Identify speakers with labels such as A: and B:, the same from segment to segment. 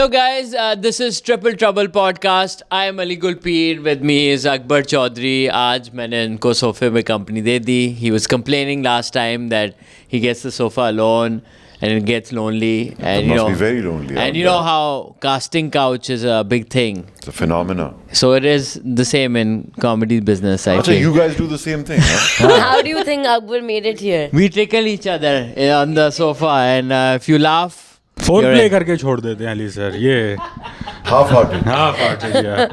A: Hello guys, this is Triple Trouble podcast. I am Ali Gulpir. With me is Akbar Chaudhary. आज मैंने इनको सोफे में company they the. He was complaining last time that he gets the sofa alone and it gets lonely. And
B: It must be very lonely.
A: And you know how casting couch is a big thing.
B: It's a phenomena.
A: So it is the same in comedy business. I
B: Achha,
A: think.
B: you guys do the same thing, huh?
C: How do you think Akbar made it here?
A: We tickle each other on the sofa, and if you laugh,
D: phone
A: you're
D: play
A: in.
D: करके छोड़ देते हैं Ali sir ये
B: Half-hearted.
D: हाँ फाट गया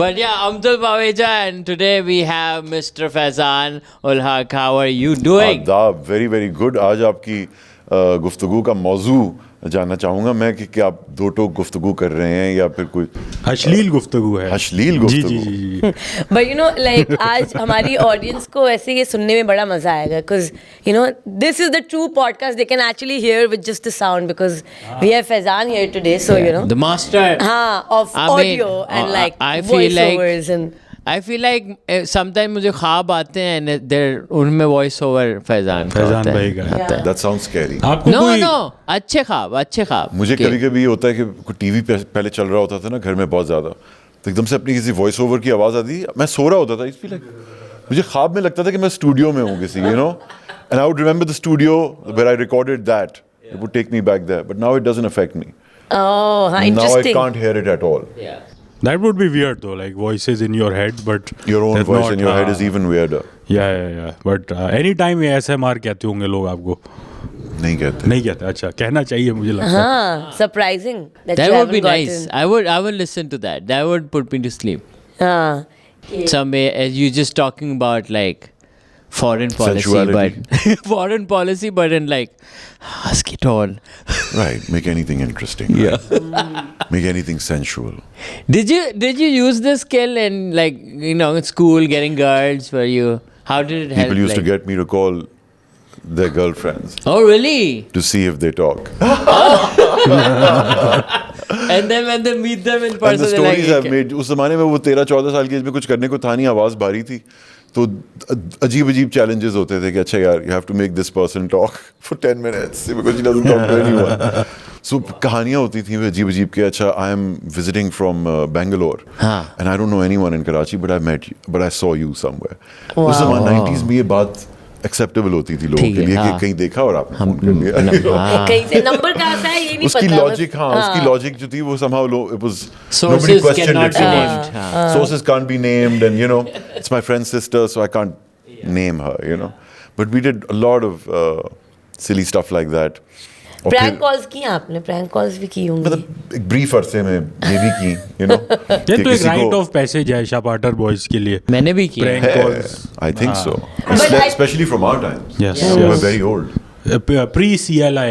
A: But yeah, Amtul Baweja, and today we have Mr. Faizan ul Haq. How are you doing?
B: आदाब, very very good. आज आपकी गुफ्तगू का मौजू जानना चाहूँगा मैं कि आप दो टोक गुफ्तगू कर रहे हैं या फिर कोई
D: अश्लील गुफ्तगू है
B: अश्लील
D: जी
B: गुफ्तगू
D: जी जी
C: But you know, like आज हमारी audience को ऐसे ये सुनने में बड़ा मजा आएगा because you know this is the true podcast they can actually hear with just the sound because we have Faizan here today, so you know.
A: The master.
C: हाँ, of
A: I mean,
C: audio and like
A: I feel like-
C: voiceovers and
A: I feel like sometimes मुझे ख्वाब आते हैं and they're उनमें voice over Faizan
D: भाई का
A: आता है.
B: That sounds scary.
D: आपको
A: No,
D: कोई
A: no, अच्छे ख्वाब.
B: मुझे कभी कभी होता है कि कोई टीवी पहले चल रहा होता था ना घर में बहुत ज़्यादा तो एकदम से अपनी किसी वॉइस ओवर की आवाज़ आती मैं सो रहा होता था इस लाइक मुझे ख्वाब में लगता था कि मैं स्टूडियो में हूँ किसी and I would remember the studio where I recorded that it would take me back there but now it doesn't affect me
C: oh, हाँ,
B: now I
C: interesting.
B: Can't hear it at all
D: that would be weird though like voices in your head but
B: your own
D: that's
B: voice
D: not,
B: in your head is even weirder
D: yeah but anytime ये ASMR कहते होंगे लोग आपको
B: नहीं कहते
D: नहीं कहते अच्छा कहना चाहिए मुझे लगता है
C: हाँ, surprising that
A: That
C: you
A: would be
C: haven't
A: nice.
C: gotten.
A: I would listen to that. That would put me to sleep.
C: हाँ.
A: Some you just talking about like foreign policy,
B: Sensuality.
A: but foreign policy, but in like ask it all.
B: Right, make anything interesting.
A: Yeah.
B: Make anything sensual.
A: Did you use this skill in like in school getting girls? Where you how did it help?
B: People used to
A: like-
B: get me to call their girlfriends
A: Oh really?
B: to see if they talk.
A: And then when they meet them in
B: And
A: person,
B: the
A: they're like,
B: stories I've made, उस ज़माने में वो 13-14 साल की as में कुछ करने को था नहीं आवाज़ भारी थी तो अजीब अजीब चैलेंजेस होते थे कि अच्छा यार you have to make this person talk for 10 minutes because she doesn't talk to anyone. So कहानियाँ होती थी अजीब अजीब के अच्छा I am visiting from Bangalore
A: हाँ.
B: and I don't know anyone in Karachi but I saw you somewhere. उस ज़माने 90s में ये बात एक्सेप्टेबल होती थी लोगों
A: ठीक
B: के
A: है,
B: लिए
A: हाँ.
B: कि कहीं देखा और आपने फोन कर लिया
A: हाँ.
C: कहीं से नंबर कहाँ से है ये नहीं
B: उसकी
C: पता
B: लॉजिक हाँ उसकी लॉजिक जो थी वो somehow it was
A: Sources
B: nobody questioned
A: cannot
B: it so
A: be
B: much.
A: named, हाँ.
B: Sources can't be named and it's my friend's sister so I can't name her but we did a lot of silly stuff like that और
C: prank
B: फिर
C: calls की आपने prank calls भी की होंगी
B: मतलब एक ब्रीफ अरसे में ये भी की
D: ये तो एक राइट ऑफ पैसेज है शापाटर बॉयज के लिए
A: मैंने भी किया.
D: Prank calls.
B: I think so
C: But
B: especially from our times
D: Yes,
B: we were
D: yes.
B: very old
D: pre CLI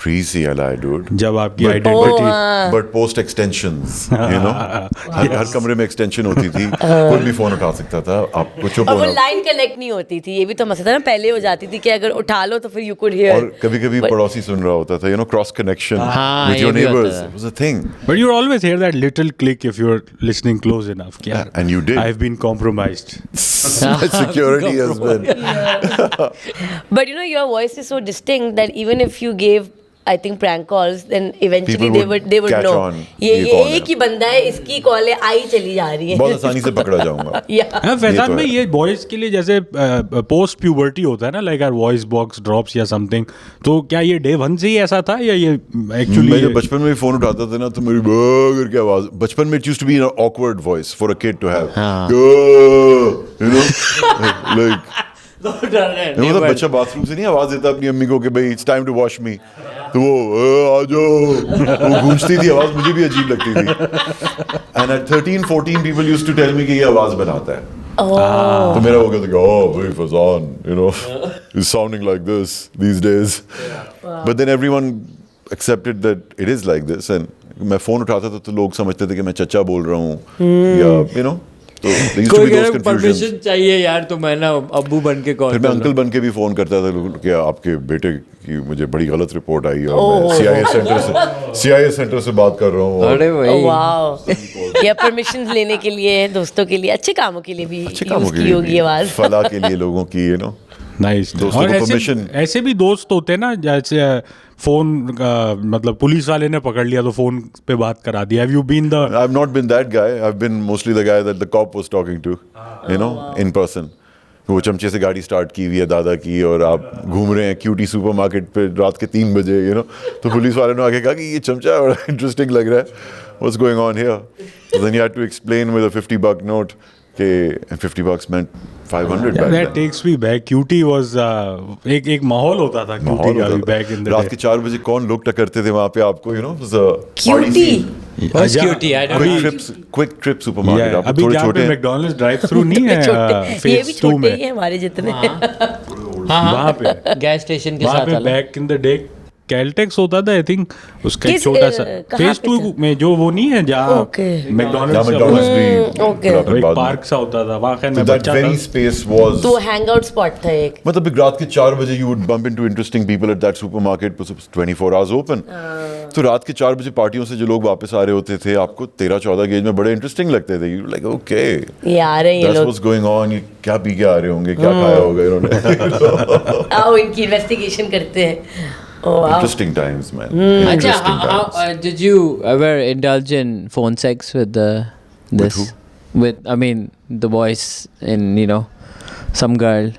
B: pre-CLI dude
D: जब आपकी
C: Oh,
D: आइडेंटिटी
C: हाँ.
B: but post extensions हर कमरे में एक्सटेंशन होती थी कोई भी फोन उठा सकता था आपको चुप
C: और वो
B: होना
C: लाइन कनेक्ट नहीं होती थी ये भी तो मसला था ना पहले हो जाती थी कि अगर उठा लो तो फिर यू कुड हियर
B: और कभी कभी पड़ोसी सुन रहा होता था क्रॉस कनेक्शन
A: हाँ,
B: with
A: ये
B: your
A: भी होता
B: neighbors
A: था.
B: was a thing
D: But you always hear that little click if you're listening close enough. कि यार,
B: and you did.
D: I've been compromised.
B: My security has been
C: But your voice is so distinct that even if you gave I think prank calls then eventually
B: People
C: they would
B: catch
C: know
B: on,
C: ये
B: ये कौन है?
C: एक ही बंदा है इसकी call है आई चली जा रही है
B: बहुत आसानी से पकड़ा जाऊंगा
C: Yeah.
D: हाँ फैजान
B: तो
D: में
B: है।
D: ये बॉयज के लिए जैसे पोस्ट प्यूबर्टी होता है ना like our voice box drops या समथिंग तो क्या ये डे वन से ही ऐसा था या ये
B: मैं
D: एक्चुअली
B: जब बचपन में फोन उठाता था ना तो मेरी करके आवाज बचपन में it used to be an awkward voice for a kid to have like मतलब बच्चा बाथरूम से नहीं आवाज देता अपनी अम्मी को कि भाई इट्स टाइम टू वॉश मी तो वो आ जाओ वो गूंजती थी आवाज मुझे भी अजीब लगती थी and at 13-14 people used to tell me कि ये आवाज बनाता है तो मेरा हो गया था कि oh भाई Fazan is sounding like this these days but then everyone accepted that it is like this and मैं फोन उठाता था तो लोग समझते थे कि मैं चचा बोल रहा हूँ या तो there used to
A: कोई
B: be those
A: कह
B: confusions.
A: परमिशन चाहिए यार तो मैं ना अब्बू बन के कॉल
B: फिर मैं अंकल बन के भी फोन करता था कि आपके बेटे की मुझे बड़ी गलत रिपोर्ट आई है और मैं CIA सेंटर से बात कर रहा हूँ और
A: अरे भाई
C: वाओ या परमिशन लेने के लिए दोस्तों के लिए अच्छे कामों के लिए भी
B: अच्छे कामों
C: यूज
B: के
C: की होगी
B: लिए
C: आवाज
B: फला के लिए लोगों की
D: नाइस
B: दोस्तों
D: और
B: को
D: ऐसे
B: permission-
D: ऐसे भी दोस्त होते हैं ना जैसे फोन मतलब पुलिस वाले ने पकड़ लिया तो फोन पे बात करा दी have you been the
B: I've not been that guy. I've been mostly the guy that the cop was talking to, you know, in person. वो चमचे से गाड़ी स्टार्ट की हुई है दादा की और आप घूम रहे हैं क्यूटी सुपरमार्केट पे रात के 3 बजे, you know, तो पुलिस वाले ने आके कहा कि ये चमचा बड़ा इंटरेस्टिंग लग रहा है. What's going on here? So then you had to explain with a $50 note. And $50 meant 500 back
D: that
B: then.
D: takes me back QT was एक माहौल होता था
B: माहौल
D: QT का
B: होता
D: भी
B: था।
D: back in the
B: रात
D: day
B: के 4 बजे कौन लोग टकरते थे वहाँ पे आपको, you know, it was a party
C: cutie
B: scene.
A: What's
D: Yeah.
A: cutie? I don't
B: Quick
A: know.
B: trip supermarket.
D: Yeah,
B: आप
D: अभी
B: थोड़े
D: जहाँ पे
B: छोटे
D: मैकडॉनल्ड्स ड्राइव थ्रू नहीं है
C: छोटे ये भी
D: phase 2
C: छोटे
D: में
C: ही हैं हमारे जितने
D: वहाँ पे
A: गैस स्टेशन के
D: वहाँ
A: साथ
D: पे
A: अलग.
D: Back in the day Caltex होता था आई थिंक उसका एक
C: किस,
D: छोटा सा
C: कहाँ
D: फेज
C: पे
D: 2
C: था?
D: में जो वो नहीं है जहाँ
C: Okay.
B: जहाँ
D: मैकडॉनल्ड्स
B: McDonald's भी
C: okay.
B: फिर आपके
D: एक
B: बाद में।
D: पार्क सा होता था वहाँ खैर
B: So
D: मैं
B: that
D: बच्चा
B: very
D: था
B: space was
C: तो हैंग आउट स्पॉट था एक
B: मतलब एक रात के 4 बजे you would bump into interesting people at that supermarket because it was 24 hours open. तो रात के 4 बजे पार्टियों से जो लोग वापस आ रहे होते थे आपको 13-14 गेज में बड़े इंटरेस्टिंग लगते थे. You were like okay,
C: ये आ रहे हैं ये
B: that's
C: लोग
B: what's going on. ये क्या पी के आ रहे होंगे, क्या खाया होगा इन्होंने.
C: आओ इनकी इन्वेस्टिगेशन करते हैं Oh, wow.
B: Interesting times, man.
A: Acha,
B: Interesting
A: how,
B: times.
A: did you ever indulge in phone sex with this?
B: who?
A: With I mean the boys in some girl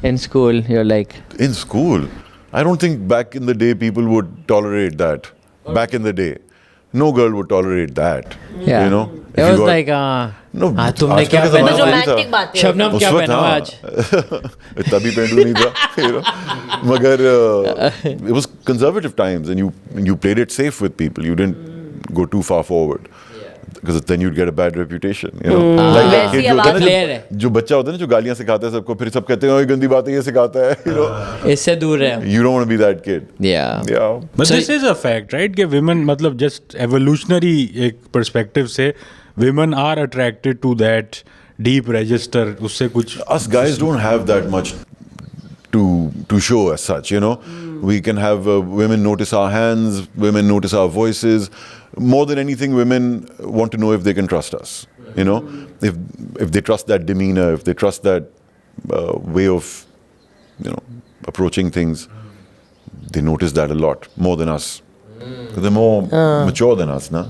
A: in school. You're like
B: In school, I don't think back in the day people would tolerate that. Back in the day, no girl would tolerate that.
A: yeah.
B: You know,
A: it
B: if you
A: was
B: got-
A: like
B: No,
A: तुमने
B: आजकल
A: क्या
B: का
A: पहना
B: ज़माना
A: हुआ है?
B: नहीं था।
C: रोमांटिक बातें
A: शबनम
B: उस
A: क्या
B: वक्त
A: पहना हुआ
B: हाँ।
A: आज?
B: तभी पेंडू नहीं था, you know. मगर it was conservative times and you played it safe with people. You didn't go too far forward. Because then you'd get a bad reputation, you know. Like that
C: वैसी
B: kid जो होता है
C: आवाज़
A: Player है.
B: ना, जो बच्चा होता है ना जो गालियां सिखाता है सबको, फिर सब कहते हैं ये गंदी बातें ये सिखाता है, you know.
A: इससे दूर रहे.
B: You don't want to be that kid.
A: Yeah.
B: Yeah.
D: But
A: So-
D: this is a fact, right? कि women मतलब just evolutionary एक perspective से women are attracted to that deep register. उससे कुछ
B: Us guys don't have that much to show as such, you know. We can have women notice our hands, women notice our voices. More than anything, women want to know if they can trust us, you know. If they trust that demeanor, if they trust that way of, you know, approaching things, they notice that a lot more than us. They're more mature than us, na?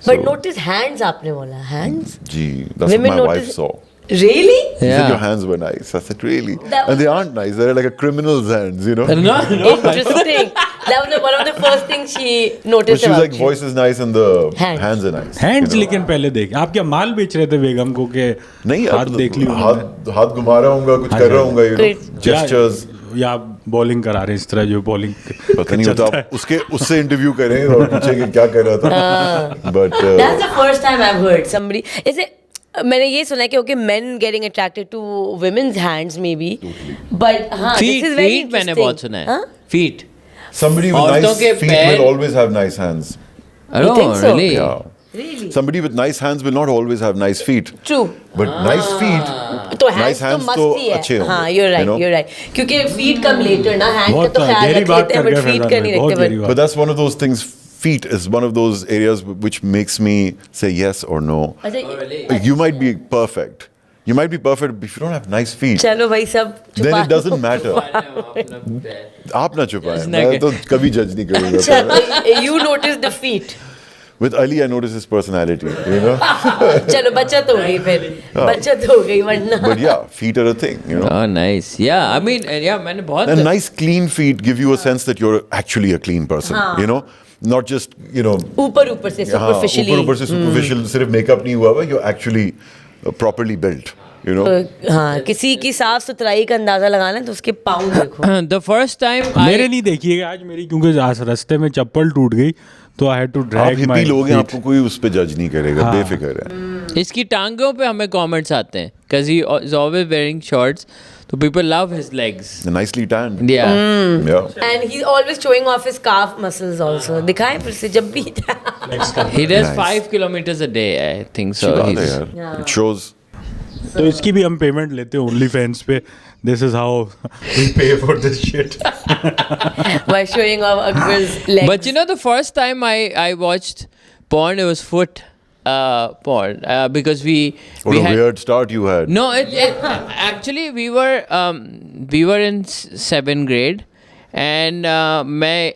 C: But notice hands आपने बोला hands
B: Gee, that's
C: Women
B: what my wife
C: notice-
B: saw.
C: Really
B: She said
A: Yeah.
B: your hands were nice. I said, really?
C: That
B: And they aren't nice. They're like a criminal's hands, you know?
A: No.
C: Interesting. That was one of the first things she
B: But
C: noticed
B: she was
C: about
B: like,
C: you.
B: voice is nice and the
C: Hands.
B: hands are nice.
D: Hands
B: you know?
D: लेकिन पहले देख आप क्या माल बेच रहे थे बेगम को के
B: नहीं
D: हाथ देख ली
B: हाथ घुमा रहा हूँ कुछ कर रहा हूँ you know,
C: Great.
B: gestures.
D: या बॉलिंग करा रहे हैं इस तरह जो बॉलिंग
B: पता नहीं होता आप उससे इंटरव्यू करें और पूछे कि क्या कर रहा था. But
C: That's the first time I've heard somebody. Is it? मैंने ये सुना है कि okay, men getting attracted to women's hands maybe, but हाँ,
A: Feet,
C: this is very
A: feet मैंने
C: interesting.
A: बहुत सुना है.
C: हाँ?
A: Feet.
B: somebody with
A: औरतों
B: nice
A: के
B: feet
A: पैर-
B: will always have nice hands.
A: Oh,
C: think so?
A: really?
B: Yeah.
C: Really?
B: Somebody with nice hands will not always have nice feet.
C: True.
B: But nice feet,
C: तो hands
B: nice
C: तो
B: hands
C: must
B: तो
C: ही है.
B: अच्छे होंगे.
C: हाँ, you're right,
B: you know?
C: you're right. क्योंकि feet come later ना, hand का
D: बहुत
C: तो ख्याल
D: गहरी
C: रख
D: बात
C: लेते हैं,
D: कर
C: but
D: गया
C: feet
D: फैजान
C: का
D: भाई,
C: नहीं
D: बहुत
C: रखते.
D: गहरी बात.
B: But that's one of those things. Feet is one of those areas which makes me say yes or no.
C: अच्छा,
B: You might be perfect. You might be perfect, but if you don't have nice feet,
C: चलो भाई सब
B: then
C: छुपा
B: it doesn't matter. आप ना छुपाएं. मैं तो कभी जज नहीं करूँगा.
C: अच्छा तो you notice the feet.
B: With Ali, I notice his personality. You know.
C: चलो बचत हो गई फिर बचत हो गई वरना
B: But yeah, feet are a thing. You know.
A: Oh, nice. Yeah, I mean, yeah, मैंने बहुत
B: And nice, clean feet give you a sense that you're actually a clean person. You know, not just
C: ऊपर ऊपर से
B: हाँ,
C: superficially
B: ऊपर से superficial सिर्फ makeup नहीं हुआ हुआ. You're actually properly built. You know.
C: हाँ किसी की साफ सुथराई का अंदाजा लगाना है तो उसके पाँव देखो
A: the first time
D: मेरे नहीं देखिएगा आज मेरी क्योंकि आज रास्ते में चप्पल टूट गई तो आई हैड टू
B: आप
D: ड्रैग
B: हिप्पी
D: माय
B: लोग हैं, आपको कोई उस पे जज नहीं करेगा. बेफिक्र है.
A: इसकी टांगों पे हमें कमेंट्स आते हैं because he is always wearing shorts so people love his legs.
B: Nicely tanned.
A: Yeah.
B: Yeah.
C: and he's always showing off his calf muscles also दिखाएं फिर से जब भी
A: He does
B: Nice.
A: 5 kilometers a day, I think so.
B: बात है
A: He's-
B: यार.
C: Yeah.
B: It shows.
D: तो इसकी भी हम पेमेंट लेते हैं ओनली फैंस पे दिस इज हाउ वी पे for this shit
C: by showing off Akbar's legs
A: But you know, the first time I watched porn, it was foot. porn because we
B: What a
A: had
B: weird start you had.
A: no actually we were in 7th grade and मैं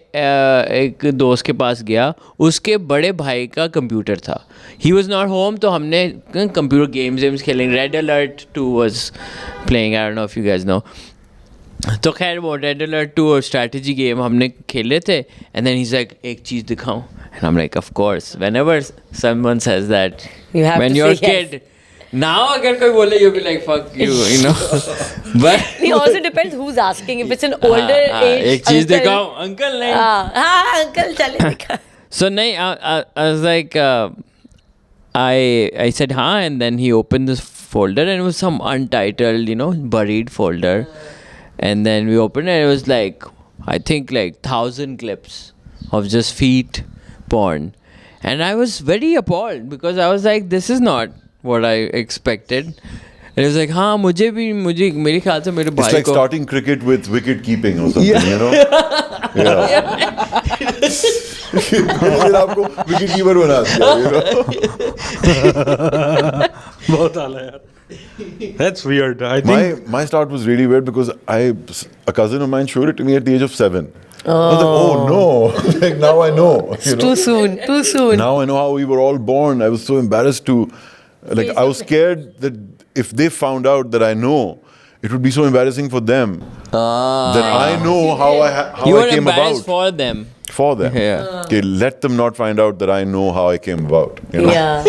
A: एक दोस्त के पास गया, उसके बड़े भाई का computer था, ही वॉज नॉट होम, तो हमने कंप्यूटर गेम्स खेलेंगे. Red Alert 2 was playing, I don't know if you guys know. तो खैर वो रेड अलर्ट 2 और स्ट्रैटेजी गेम हमने खेले थे. And then he is like एक चीज़ दिखाऊं, and I am like of course, whenever someone says that when you are kid. Now, अगर कोई बोले, you'll be like, fuck you, you know. But
C: it also depends who's asking. If it's an older age,
A: एक चीज दिखाओ, uncle नहीं.
C: हाँ uncle चले दिखा.
A: So नहीं, I was like, I said हाँ, and then he opened this folder and it was some untitled, you know, buried folder. And then we opened it and it was like, I think like 1,000 clips of just feet porn. And I was very appalled because I was like, this is not what I expected. And it was like, हाँ मुझे मेरे ख्याल से मेरे भाई
B: It's like
A: को
B: starting cricket with wicket keeping or something, you know? Yeah. फिर आपको wicket keeper बना दिया, you know?
D: बहुत आला यार. That's weird. I think
B: My start was really weird because a cousin of mine showed it to me at the age of 7. I was like, oh no, like now I know. You know?
C: Too soon.
B: Now I know how we were all born. I was so embarrassed to, like, I was scared that if they found out that I know, it would be so embarrassing for them that I know how I
A: you were
B: came
A: embarrassed
B: about.
A: for them.
B: For them.
A: Yeah.
B: Okay, let them not find out that I know how I came about. You know?
C: Yeah.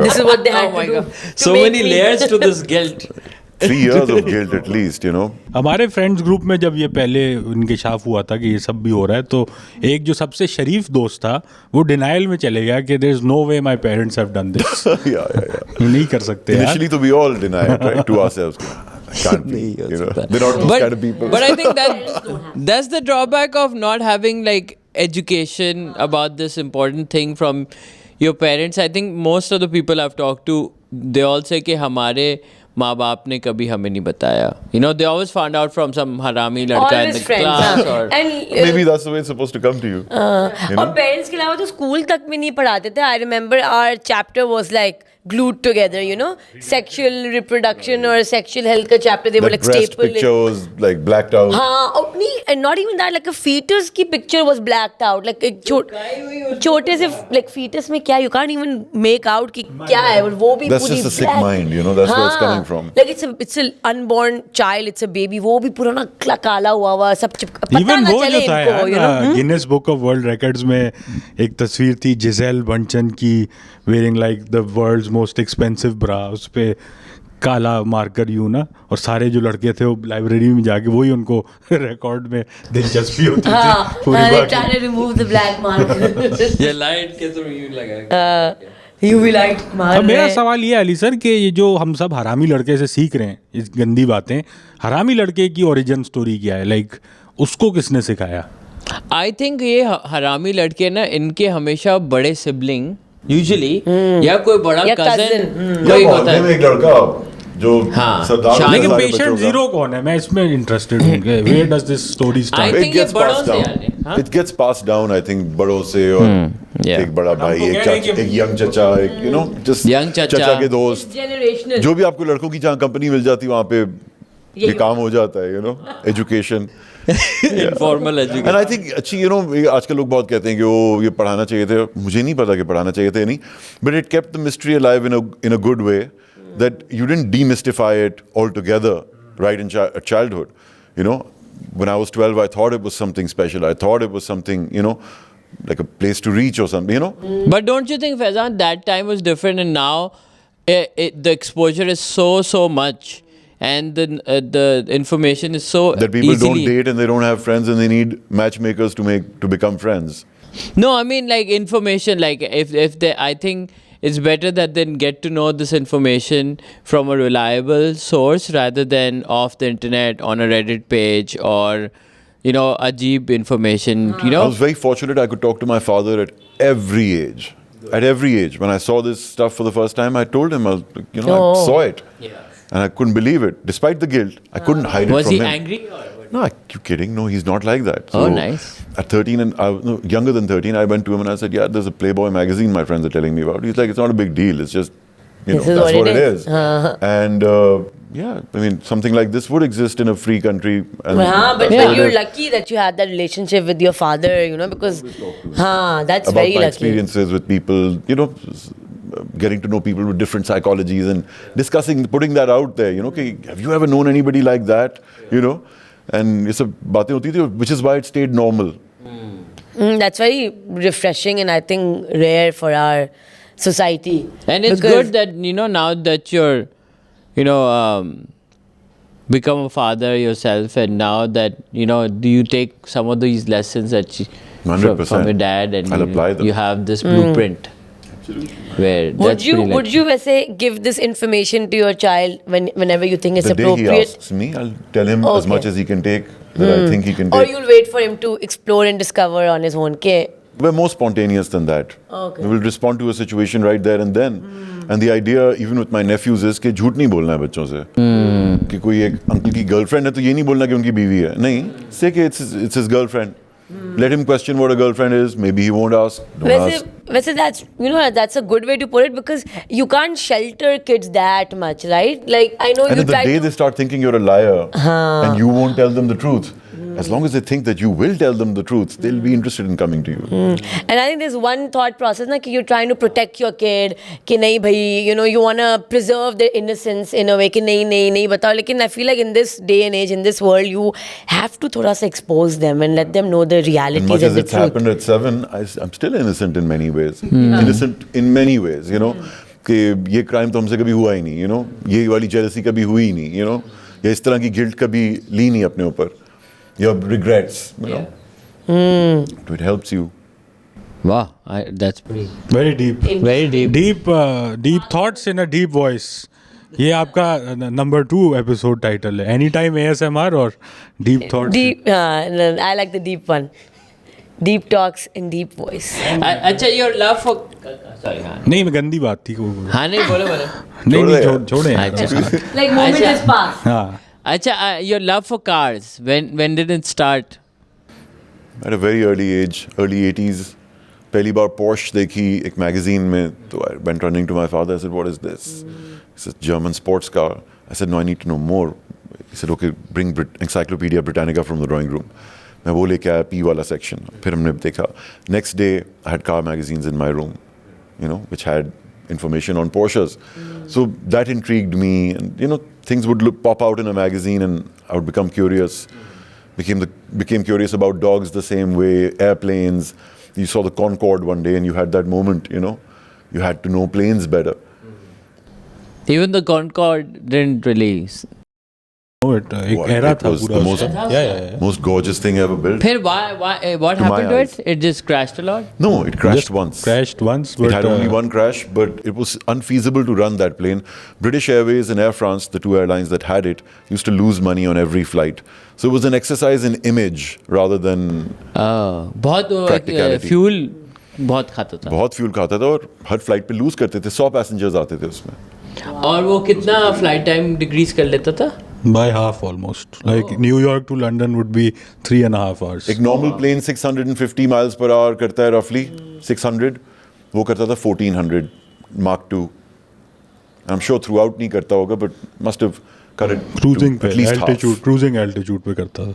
C: This is what they had
A: Oh my
C: to do.
A: god,
C: to
A: so
C: make
A: many
C: me-
A: layers to this guilt.
B: 3 years of guilt at least, you know.
D: हमारे friends group में जब ये पहले इंकशाफ हुआ था कि ये सब भी हो रहा है, तो एक जो सबसे शरीफ दोस्त था वो डिनाइल में चले गया कि there is no way my parents have done this.
B: Yeah.
D: नहीं कर सकते यार.
B: Initially, to we all deny it, right, to ourselves. Can't be, you know. They're not those kind of people.
A: But I think that's the drawback of not having like education about this important thing from your parents. I think most of the people I've talked to, they all say कि हमारे माँ बाप ने कभी हमें नहीं बताया. You know, they always found out from some harami लड़का in
C: Always
A: the
C: friends.
A: class
C: हाँ.
A: or
C: And
B: Maybe that's the way it's supposed to come to you. You know?
C: और पेरेंट्स के अलावा तो स्कूल तक में नहीं पढ़ाते थे. I remember our chapter was like glued together, you know, sexual reproduction or sexual health का chapter, they were
B: That
C: like
B: breast
C: staple.
B: picture was like blacked out.
C: हाँ, और नहीं, and not even that, like a fetus की picture was blacked out, like एक छोटे से like fetus में क्या, you can't even make out कि क्या है, और वो भी
B: That's
C: पूरी
B: just a sick
C: black.
B: mind, you know. That's where it's
C: हाँ,
B: coming from.
C: like it's a unborn child, it's a baby, वो भी पूरा ना काला हुआ हुआ सब पता
D: इवन
C: ना
D: वो
C: चले
D: जो था
C: इनको, you know.
D: यार Guinness book of world records में एक तस्वीर थी जिसेल बंचन की wearing like the world's most expensive bra, उस पे काला मार्कर यूं ना, और सारे जो लड़के थे वो लाइब्रेरी में जाके वही उनको रिकॉर्ड में दिलचस्पी होती थी
C: हाँ,
D: पूरी
C: they
D: बात.
C: try to remove the black marker.
A: ये लाइट के थ्रू यू लगा.
C: UV light मार
D: अब मेरा
C: रहे हैं.
D: सवाल ये है अली सर कि ये जो हम सब हरामी लड़के से सीख रहे हैं इस गंदी बातें, हरामी लड़के की ओरिजिन स्टोरी क्या है, लाइक उसको किसने सिखाया?
A: आई थिंक ये हरामी लड़के ना, इनके हमेशा बड़े सिबलिंग यूजुअली या कोई बड़ा
C: या
A: कजन
C: cousin,
A: कोई
B: क्या
A: होता
B: मोहल्ले में
A: है.
B: एक लड़का जो
A: हाँ,
B: सरदार
A: शायद-
D: लेकिन
B: सारे
D: पेशेंट
B: बच्चों का-
D: जीरो कौन है? मैं इसमें इंटरेस्टेड हूँ कि where does this story
A: I
D: start?
A: think
B: It gets
A: ये बड़ों
B: passed
A: से
B: down.
A: यार, हाँ?
B: It gets passed down, I think, बड़ों से और
A: yeah.
B: एक बड़ा भाई,
D: हमको
B: एक
D: कह रहे हैं
B: चाचा,
D: कि-
B: एक यंग चचा, एक you know, just
A: Young चचा।
B: चचा के दोस्त,
C: Generational.
B: जो भी आपको लड़कों की जहाँ कंपनी मिल जाती वहाँ पे ये काम हो जाता है, you know, education.
A: Informal education.
B: And I think अच्छी, you know, आजकल लोग बहुत कहते हैं कि वो ये पढ़ाना चाहिए थे. मुझे नहीं पता कि पढ़ाना चाहिए थे नहीं, but it kept the mystery alive in a good way, that you didn't demystify it altogether right in childhood. You know, when I was 12, I thought it was something special. I thought it was something, you know, like a place to reach or something, you know.
A: But don't you think, Faizan, that time was different, and now the exposure is so much, and the information is so
B: That people
A: easily.
B: don't date and they don't have friends and they need matchmakers to become friends.
A: No, I mean like information. Like if they, I think it's better that they get to know this information from a reliable source rather than off the internet on a Reddit page or, you know, ajib information. You
B: I
A: know.
B: was very fortunate I could talk to my father at every age. At every age. When I saw this stuff for the first time, I told him, I was, you know, I saw it.
A: Yeah.
B: And I couldn't believe it. Despite the guilt, I couldn't hide it
A: Was
B: from
A: he
B: him.
A: angry? Or what?
B: no, you kidding? No, he's not like that.
A: Oh, nice.
B: At 13 and no, younger than 13, I went to him and I said, yeah, there's a Playboy magazine my friends are telling me about. He's like, it's not a big deal. It's just,
C: This is
B: that's
C: what
B: what
C: it
B: it
C: is.
B: is. And yeah, I mean, something like this would exist in a free country. And
C: But
B: that's what it
C: you're
B: is.
C: lucky that you had that relationship with your father, because that's
B: About
C: very
B: my
C: lucky.
B: experiences with people, getting to know people with different psychologies and discussing, putting that out there, कि have you ever known anybody like that, and ये सब बातें होती थी, which is why it stayed normal.
C: That's very refreshing and I think rare for our society.
A: And it's
C: Because-
A: good that, now that you're, become a father yourself, and now that, do you take some of these lessons that you, from
B: 100%.
A: your dad, and
B: I'll apply them.
A: you have this blueprint? Where that's pretty
C: Would you वैसे give this information to your child whenever you think it's
B: The day he
C: appropriate?
B: asks me, I'll tell him as
C: Okay.
B: much as he can take, that I think he can
C: Or
B: take.
C: you'll wait for him to explore and discover on his own?
B: We're more spontaneous than that.
C: Okay.
B: We will respond to a situation right there and then. And the idea, even with my nephews, is कि झूठ नहीं बोलना है बच्चों से. कि कोई एक अंकल की गर्लफ्रेंड है तो ये नहीं बोलना कि उनकी बीवी है. नहीं, say कि it's his girlfriend. Let him question what a girlfriend is. Maybe he won't ask. Don't ask.
C: वैसे that's a good way to put it because you can't shelter kids that much, right? Like I know
B: And
C: you
B: at the
C: try
B: day
C: to.
B: they start thinking you're a liar and you won't tell them the truth. As long as they think that you will tell them the truth, they'll be interested in coming to you.
C: And I think there's one thought process na, कि you're trying to protect your kid कि नहीं भाई you want to preserve their innocence in a way कि नहीं बताओ लेकिन I feel like in this day and age in this world you have to थोड़ा सा expose them and let them know the
B: As
C: realities
B: much
C: and
B: as
C: the
B: it's
C: truth.
B: happened at 7, I'm still innocent in many ways. Innocent in many ways, कि ये crime तो हमसे कभी हुआ ही नहीं, ये वाली jealousy कभी हुई ही नहीं, या इस तरह की guilt कभी ली नहीं अपने ऊपर. Your regrets, It helps you.
A: Wow, that's pretty
D: Very deep.
A: very deep.
D: Deep thoughts in a deep voice. ये आपका नंबर 2 एपिसोड टाइटल है. एनी टाइम ASMR और deep thoughts.
C: Deep, no, I like the deep one. Deep talks in deep voice.
A: अच्छा, your love for sorry, हाँ
D: नहीं, मैं गंदी बात थी.
A: हाँ नहीं बोलो
D: नहीं छोड़े.
A: अच्छा
C: Like moment has passed.
D: हाँ.
A: अच्छा, your love for cars, when did it start?
B: At a very early age, early 80s, पहली बार Porsche देखी एक magazine में, तो I went running to my father. I said, "What is this?" He said, "German sports car." I said, "No, I need to know more." He said, "Okay, bring Encyclopedia Britannica from the drawing room." मैं वो लेके आया P वाला section. फिर हमने देखा. Next day, I had car magazines in my room, which had information on Porsches. So that intrigued me, and things would pop out in a magazine, and I would become curious. Became curious about dogs the same way, airplanes. You saw the Concorde one day, and you had that moment. You had to know planes better.
A: Even the Concorde didn't release.
D: एक
B: What?
D: era
B: It
D: था
B: was
D: पूरा
B: the
D: उसका. Yeah.
B: Most gorgeous thing ever built.
A: फिर what
B: To my
A: happened to
B: eyes.
A: it? It just crashed a lot?
B: No, it crashed
D: Just
B: once.
D: Crashed once.
B: It
D: But,
B: had only one crash, but it was unfeasible to run that plane. British Airways and Air France, the two airlines that had it, used to lose money on every flight. So it was an exercise in image rather than
A: बहुत
B: Practicality.
A: Fuel बहुत खाता था.
B: बहुत fuel खाता था और हर flight पे loose करते थे. 100 पैसेंजर्स आते थे उसमें.
A: और वो कितना फ्लाइट टाइम डिक्रीज कर लेता था?
D: by half almost. Like New York to London would be 3.5 hours.
B: एक normal plane 650 miles per hour करता है रफली 600, वो करता था 1400 Mark II. I am sure through out नहीं करता होगा, but must have cut it
D: Cruising
B: to
D: पे
B: at least
D: altitude,
B: half.
D: cruising altitude पे करता था.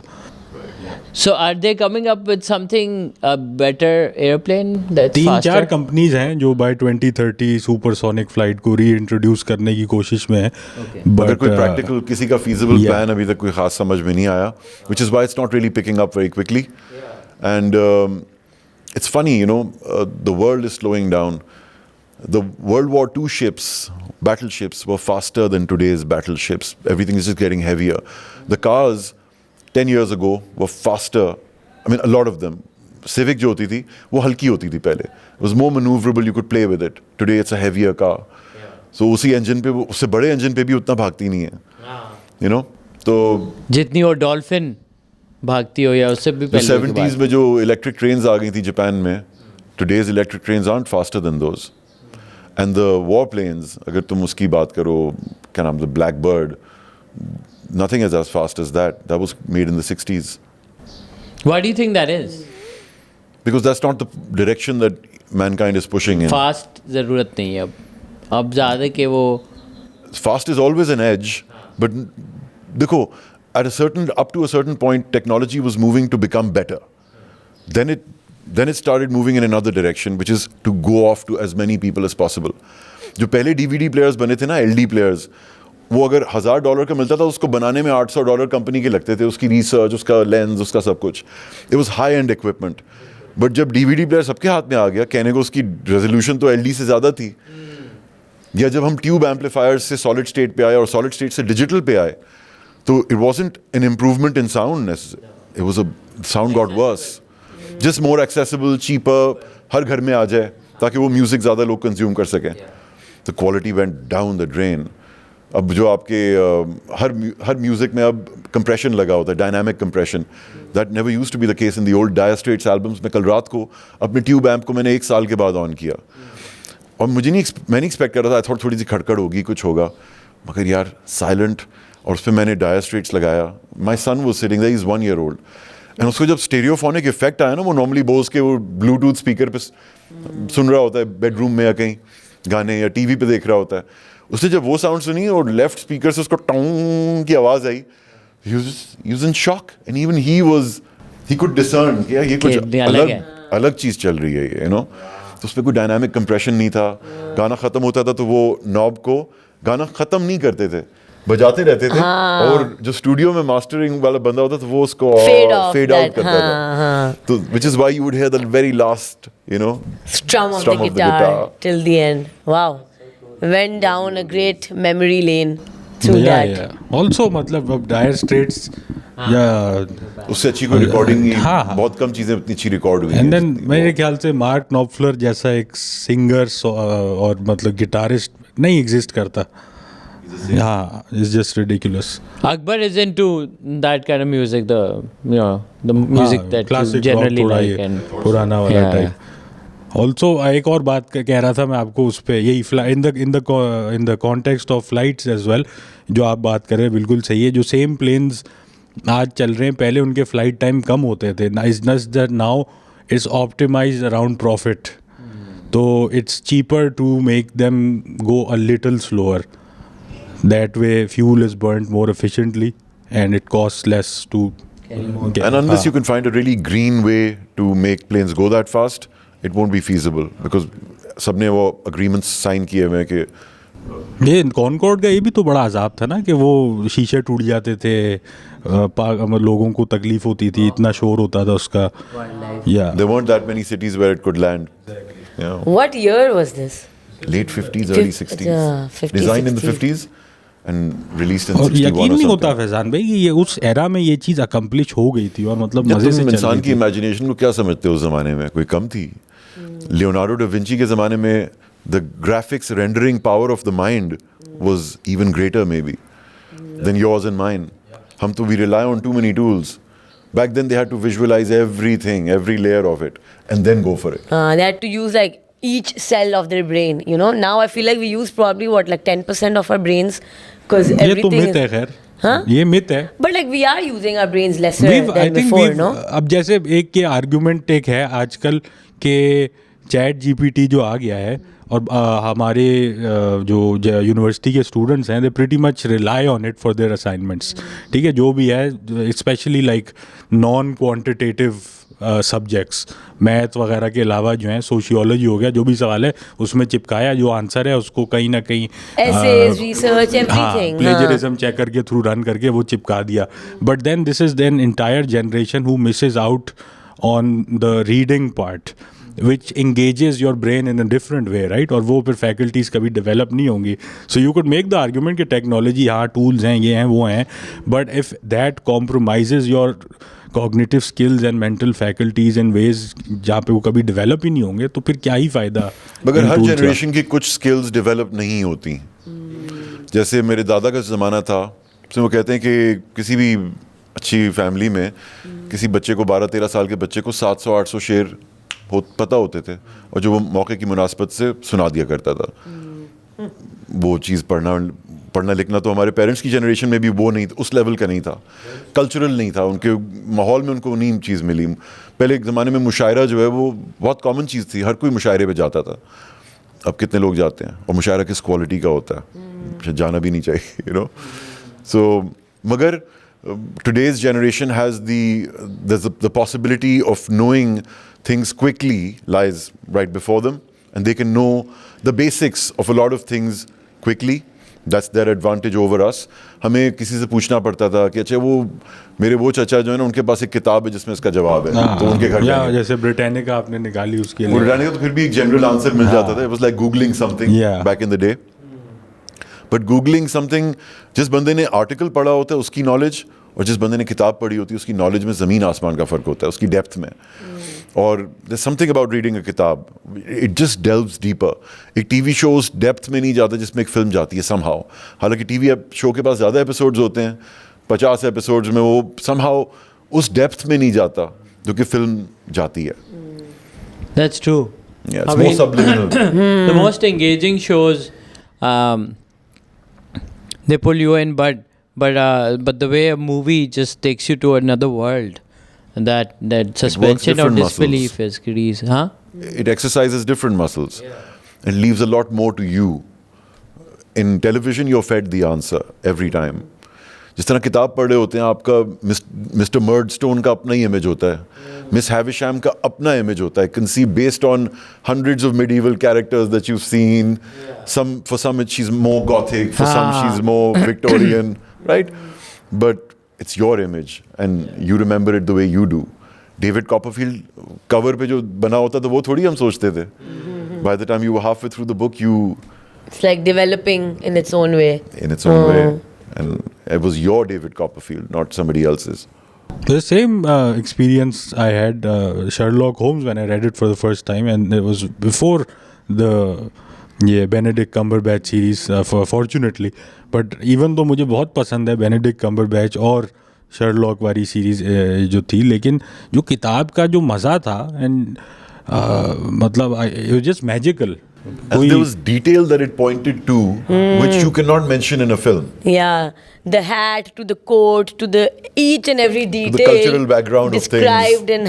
A: So are they coming up with something a better airplane that's
D: 3-4
A: faster?
D: Companies हैं जो bye 2030 supersonic flight को रीइंट्रोड्यूस करने की कोशिश में है.
B: अगर कोई प्रैक्टिकल किसी का feasible
D: yeah.
B: प्लान अभी तक कोई खास समझ में नहीं आया, which is why it's not really picking up very quickly. And it's funny, the world is slowing down. The World War II ships, battleships, were faster than today's battleships. Everything is just getting heavier. The cars 10 years ago were faster. I mean, a lot of them. Civic जो होती थी वो हल्की होती थी पहले. It was more maneuverable, you could play with it. Today it's a heavier car. So उसी engine पे, उससे बड़े engine पे भी उतना भागती नहीं है. तो
A: जितनी वो डॉल्फिन भागती हो या उससे भी
B: जो
A: पहले की
B: 70s
A: बात.
B: में जो electric trains आ गई थी जापान में, today's electric trains aren't faster than those. And the warplanes, अगर तुम उसकी बात करो, क्या नाम, the Blackbird, nothing is as fast as that. That was made in the 60s.
A: Why do you think that is?
B: Because that's not the direction that mankind is pushing in.
A: Fast ज़रूरत नहीं है अब ज़्यादा के वो
B: Fast is always an edge, but देखो, up to a certain point, technology was moving to become better. Then it started moving in another direction, which is to go off to as many people as possible. जो पहले DVD players बने थे ना, LD players, वो अगर $1,000 का मिलता था, उसको बनाने में $800 कंपनी के लगते थे, उसकी रिसर्च, उसका लेंस, उसका सब कुछ. It was high end equipment. But जब DVD प्लेयर सबके हाथ में आ गया, कहने को उसकी रेजोल्यूशन तो LD से ज़्यादा थी, या जब हम ट्यूब एम्पलीफायर्स से सॉलिड स्टेट पे आए और सॉलिड स्टेट से डिजिटल पे आए, तो it wasn't an improvement in sound, it was sound got worse, just more accessible, cheaper, हर घर में आ जाए ताकि वो म्यूज़िक ज़्यादा लोग कंज्यूम कर सकें. The quality went down the drain. अब जो आपके हर म्यूज़िक में अब कंप्रेशन लगा होता है, dynamic compression. That never used to be the case in the old Dire Straits albums. मैं कल रात को अपने ट्यूब एम्प को मैंने 1 साल के बाद ऑन किया और मैं नहीं एक्सपेक्ट कर रहा था थोड़ी सी खड़खड़ होगी, कुछ होगा, मगर यार साइलेंट. और उस पर मैंने डायर स्ट्रेट्स लगाया. My son was sitting there, he is 1 year old, and उसको जब स्टेरियोफोनिक इफेक्ट आया ना, वो नॉर्मली बोस के वो ब्लूटूथ स्पीकर पे सुन रहा होता है बेडरूम में या कहीं गाने, या टीवी पे देख रहा होता है. उसने जब वो साउंड सुनी और लेफ्ट स्पीकर से उसको टोंग की आवाज़ आई, he was in shock, and even he could discern कि ये कुछ अलग चीज़ चल रही है, you know. तो उसमें कोई डायनामिक कंप्रेशन नहीं था. गाना ख़त्म होता था तो वो नॉब को गाना ख़त्म नहीं करते थे, बजाते रहते थे. और जो स्टूडियो में मास्टरिंग वाला बंदा होता था वो उसको फेड आउट करता था. तो which is why you would hear the very last, you know,
C: strum of the guitar till the end. Wow. Went down a great memory lane through that.
D: Also मतलब अब डायर स्ट्रेट्स या
B: उससे अच्छी कोई recording बहुत कम चीज़ें इतनी अच्छी रिकॉर्ड हुई.
D: एंड देन मेरे ख्याल से मार्क नॉपफ्लर जैसा एक सिंगर और मतलब गिटारिस्ट नहीं एग्जिस्ट करता. हाँ, it's just ridiculous.
A: Akbar is into that kind of music, the music that you generally like and
D: पुराना वाला टाइप. ऑल्सो एक और बात कह रहा था मैं आपको उस पर, यही in the context of flights as well, जो आप बात कर रहे हैं बिल्कुल सही है. जो सेम प्लेन्स आज चल रहे हैं, पहले उनके फ़्लाइट टाइम कम होते थे. Now it's optimised around profit, तो it's cheaper to make them go a little slower. That way fuel is burned more efficiently and it costs less to get.
B: And unless you can find a really green way to make planes go that fast, it won't be feasible, because सबने वो agreements sign किए हुए हैं कि
D: ये concord का ये भी तो बड़ा अजाब था ना, कि वो शीशे टूट जाते थे, लोगों को तकलीफ होती थी, इतना शोर होता था उसका. Yeah.
B: there weren't that many cities where it could land. Yeah.
C: What year was this?
B: Late 50s, early 60s.
C: 50s,
B: Designed in the
C: 60s.
B: 50s and released in
D: और
B: 61
D: यकीन
B: or
D: नहीं
B: something.
D: होता फैजान भाई कि ये उस एरा में ये चीज़ अकम्प्लिश हो गई थी, और मतलब मजे से
B: तुम
D: चल
B: इंसान
D: रही
B: की
D: थी.
B: इमेजिनेशन को क्या समझते हो उस जमाने में? कोई कम थी? लियोनार्डो डा विंची के ज़माने में the graphics rendering power of the mind was even greater maybe than yours and mine. हम तो we rely on too many tools. Back then they had to visualize everything, every layer of it, and then go for it.
C: They had to use like each cell of their brain, you know. Now I feel like we use probably what, like 10% of our brains, because
D: ये तो
C: everything
D: myth है
C: is...
D: खैर.
C: हाँ?
D: ये myth है.
C: But like we are using our brains lesser than before, no?
D: अब जैसे एक के आर्गुमेंट एक है आजकल के चैट जीपीटी जो आ गया है, और हमारे जो यूनिवर्सिटी के स्टूडेंट्स हैं, they pretty much rely on it for their assignments. ठीक है, जो भी है, specially like non quantitative subjects, math वगैरह के अलावा जो है, सोशियोलॉजी हो गया, जो भी सवाल है उसमें चिपकाया, जो आंसर है उसको कहीं ना कहीं
C: essays, research, everything.
D: Plagiarism checker के थ्रू रन करके वो चिपका दिया. But then this is then entire generation who misses out on the reading part, which engages your brain in a different way, right? और वो फिर फैकल्टीज़ कभी develop नहीं होंगी. So you could make the argument कि technology, हाँ tools हैं, ये हैं, वो हैं, but if that compromises your cognitive skills and mental faculties in ways जहाँ पे वो कभी डेवलप ही नहीं होंगे, तो फिर क्या ही फ़ायदा.
B: मगर हर जनरेशन की कुछ स्किल्स डेवलप नहीं होती. जैसे मेरे दादा का ज़माना था, उसमें वो कहते हैं कि किसी भी अच्छी फैमिली में किसी बच्चे को 12-13 साल के बच्चे को 700-800 शेर पता होते थे, और जो वो मौके की मुनासबत से सुना दिया करता था. वो चीज़ पढ़ना लिखना तो हमारे पेरेंट्स की जनरेशन में भी वो नहीं, उस लेवल का नहीं था, कल्चरल नहीं था, उनके माहौल में उनको नहीं चीज़ मिली। पहले एक ज़माने में मुशायरा जो है वो बहुत कॉमन चीज़ थी, हर कोई मुशायरे पे जाता था। अब कितने लोग जाते हैं, और मुशायरा किस क्वालिटी का होता है, जाना भी नहीं चाहिए, यू नो। सो मगर today's generation has the possibility of knowing things quickly lies right before them, and they can know the basics of a lot of things quickly. That's their advantage over us. हमें किसी से पूछना पड़ता था कि अच्छा वो मेरे वो चाचा जो है ना उनके पास एक किताब है जिसमें इसका जवाब है, तो उनके घर जाएंगे।
D: जैसे ब्रिटानिका आपने निकाली उसके लिए,
B: ब्रिटानिका तो फिर भी एक जनरल आंसर मिल जाता था। It was like googling something back in the day. But googling something, जिस बंदे ने आर्टिकल पढ़ा होता है उसकी नॉलेज और जिस बंदे ने किताब पढ़ी होती है उसकी नॉलेज में ज़मीन आसमान का फ़र्क होता है, उसकी डेप्थ में। और there's something about reading a किताब, it just delves deeper. एक टीवी शो उस डेप्थ में नहीं जाता जिसमें एक फ़िल्म जाती है somehow। हालांकि टीवी शो के पास ज़्यादा एपिसोड्स होते हैं, 50 एपिसोड्स में, वो somehow उस डेप्थ में नहीं जाता जो कि फ़िल्म जाती है।
A: That's true.
B: Yeah, it's more subliminal.
A: The most engaging shows, they pull you in, but the way a movie just takes you to another world, and that suspension of
B: different
A: disbelief is crazy, huh?
B: It exercises different muscles and leaves a lot more to you. In television, you're fed the answer every time. जिस तरह किताब पढ़ रहे होते हैं, आपका mister मर्डस्टोन का अपना ही इमेज होता है, मिस हैविशैम का अपना इमेज होता है, conceived based on hundreds of medieval characters that you've seen. For some she's more gothic, for some she's more Victorian, right? But it's your image and you remember it the way you do. David Copperfield cover पे जो बना होता था वो थोड़ी हम सोचते थे. By the time you were halfway through the book,
C: it's like developing in its own way.
B: In its own way. And it was your David Copperfield, not somebody else's.
D: The same experience I had Sherlock Holmes when I read it for the first time, and it was before the Benedict Cumberbatch series, fortunately. But even though मुझे बहुत पसंद है Benedict Cumberbatch और Sherlock वाली series जो थी, लेकिन जो किताब का जो मज़ा था, and मतलब it was just magical.
B: And there was detail that it pointed to, which you cannot mention in a film.
C: Yeah, the hat to the coat to the each and every detail.
B: To the cultural background of things.
C: Described in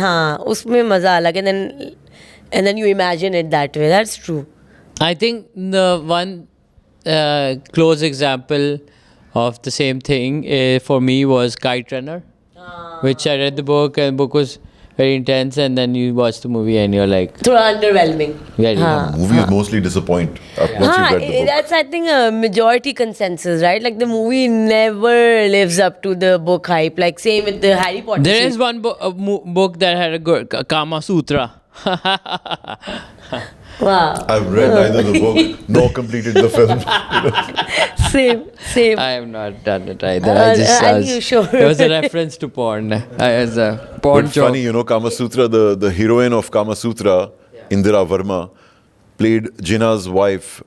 C: उसमें मजा अलग, and then you imagine it that way. That's true.
A: I think the one close example of the same thing for me was Kite Runner, which I read the book, and the book was very intense, and then you watch the movie and you're like,
C: थोड़ा underwhelming.
A: Very.
B: The movie is mostly disappoint once you read the book.
C: That's, I think, a majority consensus, right? Like the movie never lives up to the book hype. Like same with the Harry Potter.
A: There is one book that had a good Kama Sutra.
C: Wow.
B: I've read neither the book nor completed the film.
C: Same.
A: I have not done it either.
C: You sure?
A: It was a reference to porn. As a porn
B: But
A: joke.
B: funny, you know, Kama Sutra, the heroine of Kama Sutra, Indira Varma, played Jinnah's wife,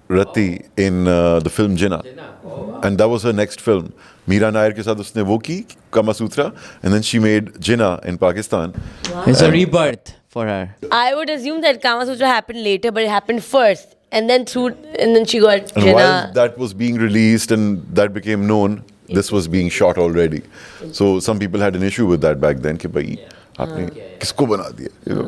B: Rati, in the film Jinnah. And that was her next film. Meera Nair ke saath usne wo ki, Kama Sutra, and then she made Jinnah in Pakistan.
A: It's a rebirth for her.
C: I would assume that Kama Sutra happened later, but it happened first. And then she got
B: And
C: Jinnah.
B: while that was being released and that became known, this was being shot already. So some people had an issue with that back then. कि भाई आपने किसको बना दिया? You know?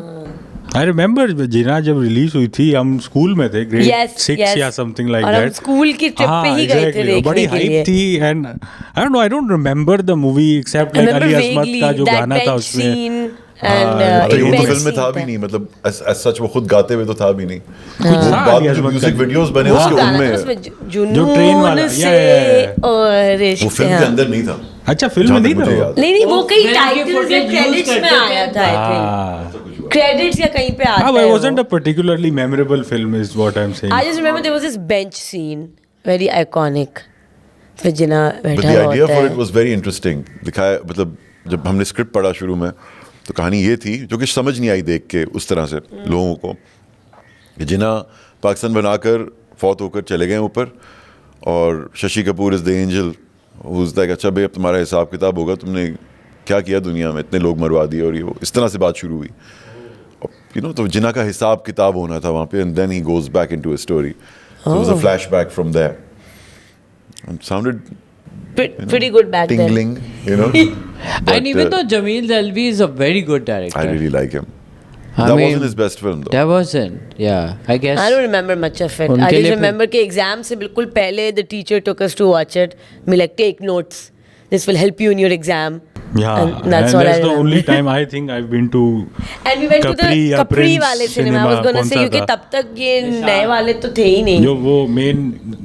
D: I remember जिन्ना जब release हुई थी, हम स्कूल में थे, grade
C: Yes,
D: 6
C: yes.
D: या something like
C: और
D: that.
C: हम स्कूल की ट्रिप पे ही गए थे देखने
D: बड़ी
C: के लिए.
D: hype थी, and I don't know, I don't remember the movie except like
C: remember
D: Ali Asmat
C: vaguely
D: का जो
C: that
D: गाना था
C: bench
D: उसमें.
C: scene and
B: हालांकि वो तो
C: bench
B: फिल्म में
C: scene
B: था भी नहीं, मतलब as such वो खुद गाते हुए तो था भी नहीं. वो
D: था
B: बाद में
D: Ali
B: जो
D: Asmat
B: म्यूजिक
D: का.
B: वीडियोस बने
C: वो
B: उसके
C: गाना था
B: उनमें
C: उसमें
D: जो train वाला,
C: जुनून से
D: yeah.
C: और
B: वो
C: इश्क
B: फिल्म के
C: हाँ.
B: अंदर नहीं था.
D: अच्छा फिल्म में
B: जहाँ
D: नहीं
B: तक मुझे
D: था.
B: याद है.
C: नहीं वो कहीं
A: film के
C: टाइटल्स या
A: footage use
C: क्रेडिट्स में
A: करते
C: आया
A: थे.
C: था आई थिंक. क्रेडिट्स या कहीं पे आता
D: हाँ,
C: है.
D: it wasn't a particularly memorable film is what I'm saying.
C: I just remember there was this bench scene, very iconic. फिर जिन्ना
B: But
C: बैठा
B: the idea
C: होता
B: for
C: है.
B: it was very interesting. दिखाया, मतलब जब हमने स्क्रिप्ट पढ़ा शुरू में तो कहानी ये थी जो कि समझ नहीं आई देख के उस तरह से लोगों को कि जिन्ना पाकिस्तान बनाकर फौत होकर चले गए ऊपर और Shashi Kapoor is the angel who's like अच्छा भाई अब तुम्हारा हिसाब किताब होगा, तुमने क्या किया दुनिया में, इतने लोग मरवा दिए, और ये इस तरह से बात शुरू हुई. You know, तो जिन्ना का हिसाब किताब होना था वहाँ पे, and then he goes back into his story. So it was a flashback from there. It sounded
C: Pretty good back then.
B: tingling, you know.
A: And
B: But,
A: even though Jameel Dalvi is a very good director.
B: I really like him.
A: I
B: That
A: mean,
B: wasn't his best film though.
A: That wasn't. Yeah, I guess.
C: I don't remember much of it.
A: उनके
C: I
A: लिए
C: just
A: फिर-
C: remember कि exam से बिल्कुल पहले the teacher took us to watch it. Me like take notes. This will help you in your exam.
D: Yeah,
C: And that's
D: and
C: all
D: that's
C: I
D: the
C: remember.
D: only time I think I've been to.
C: And we went to the
D: Capri या
C: Capri
D: Prince
C: वाले cinema. I was gonna
D: कौन
C: say
D: सा
C: क्योंकि
D: था?
C: तब तक ये नए वाले तो थे ही नहीं.
D: जो वो मेन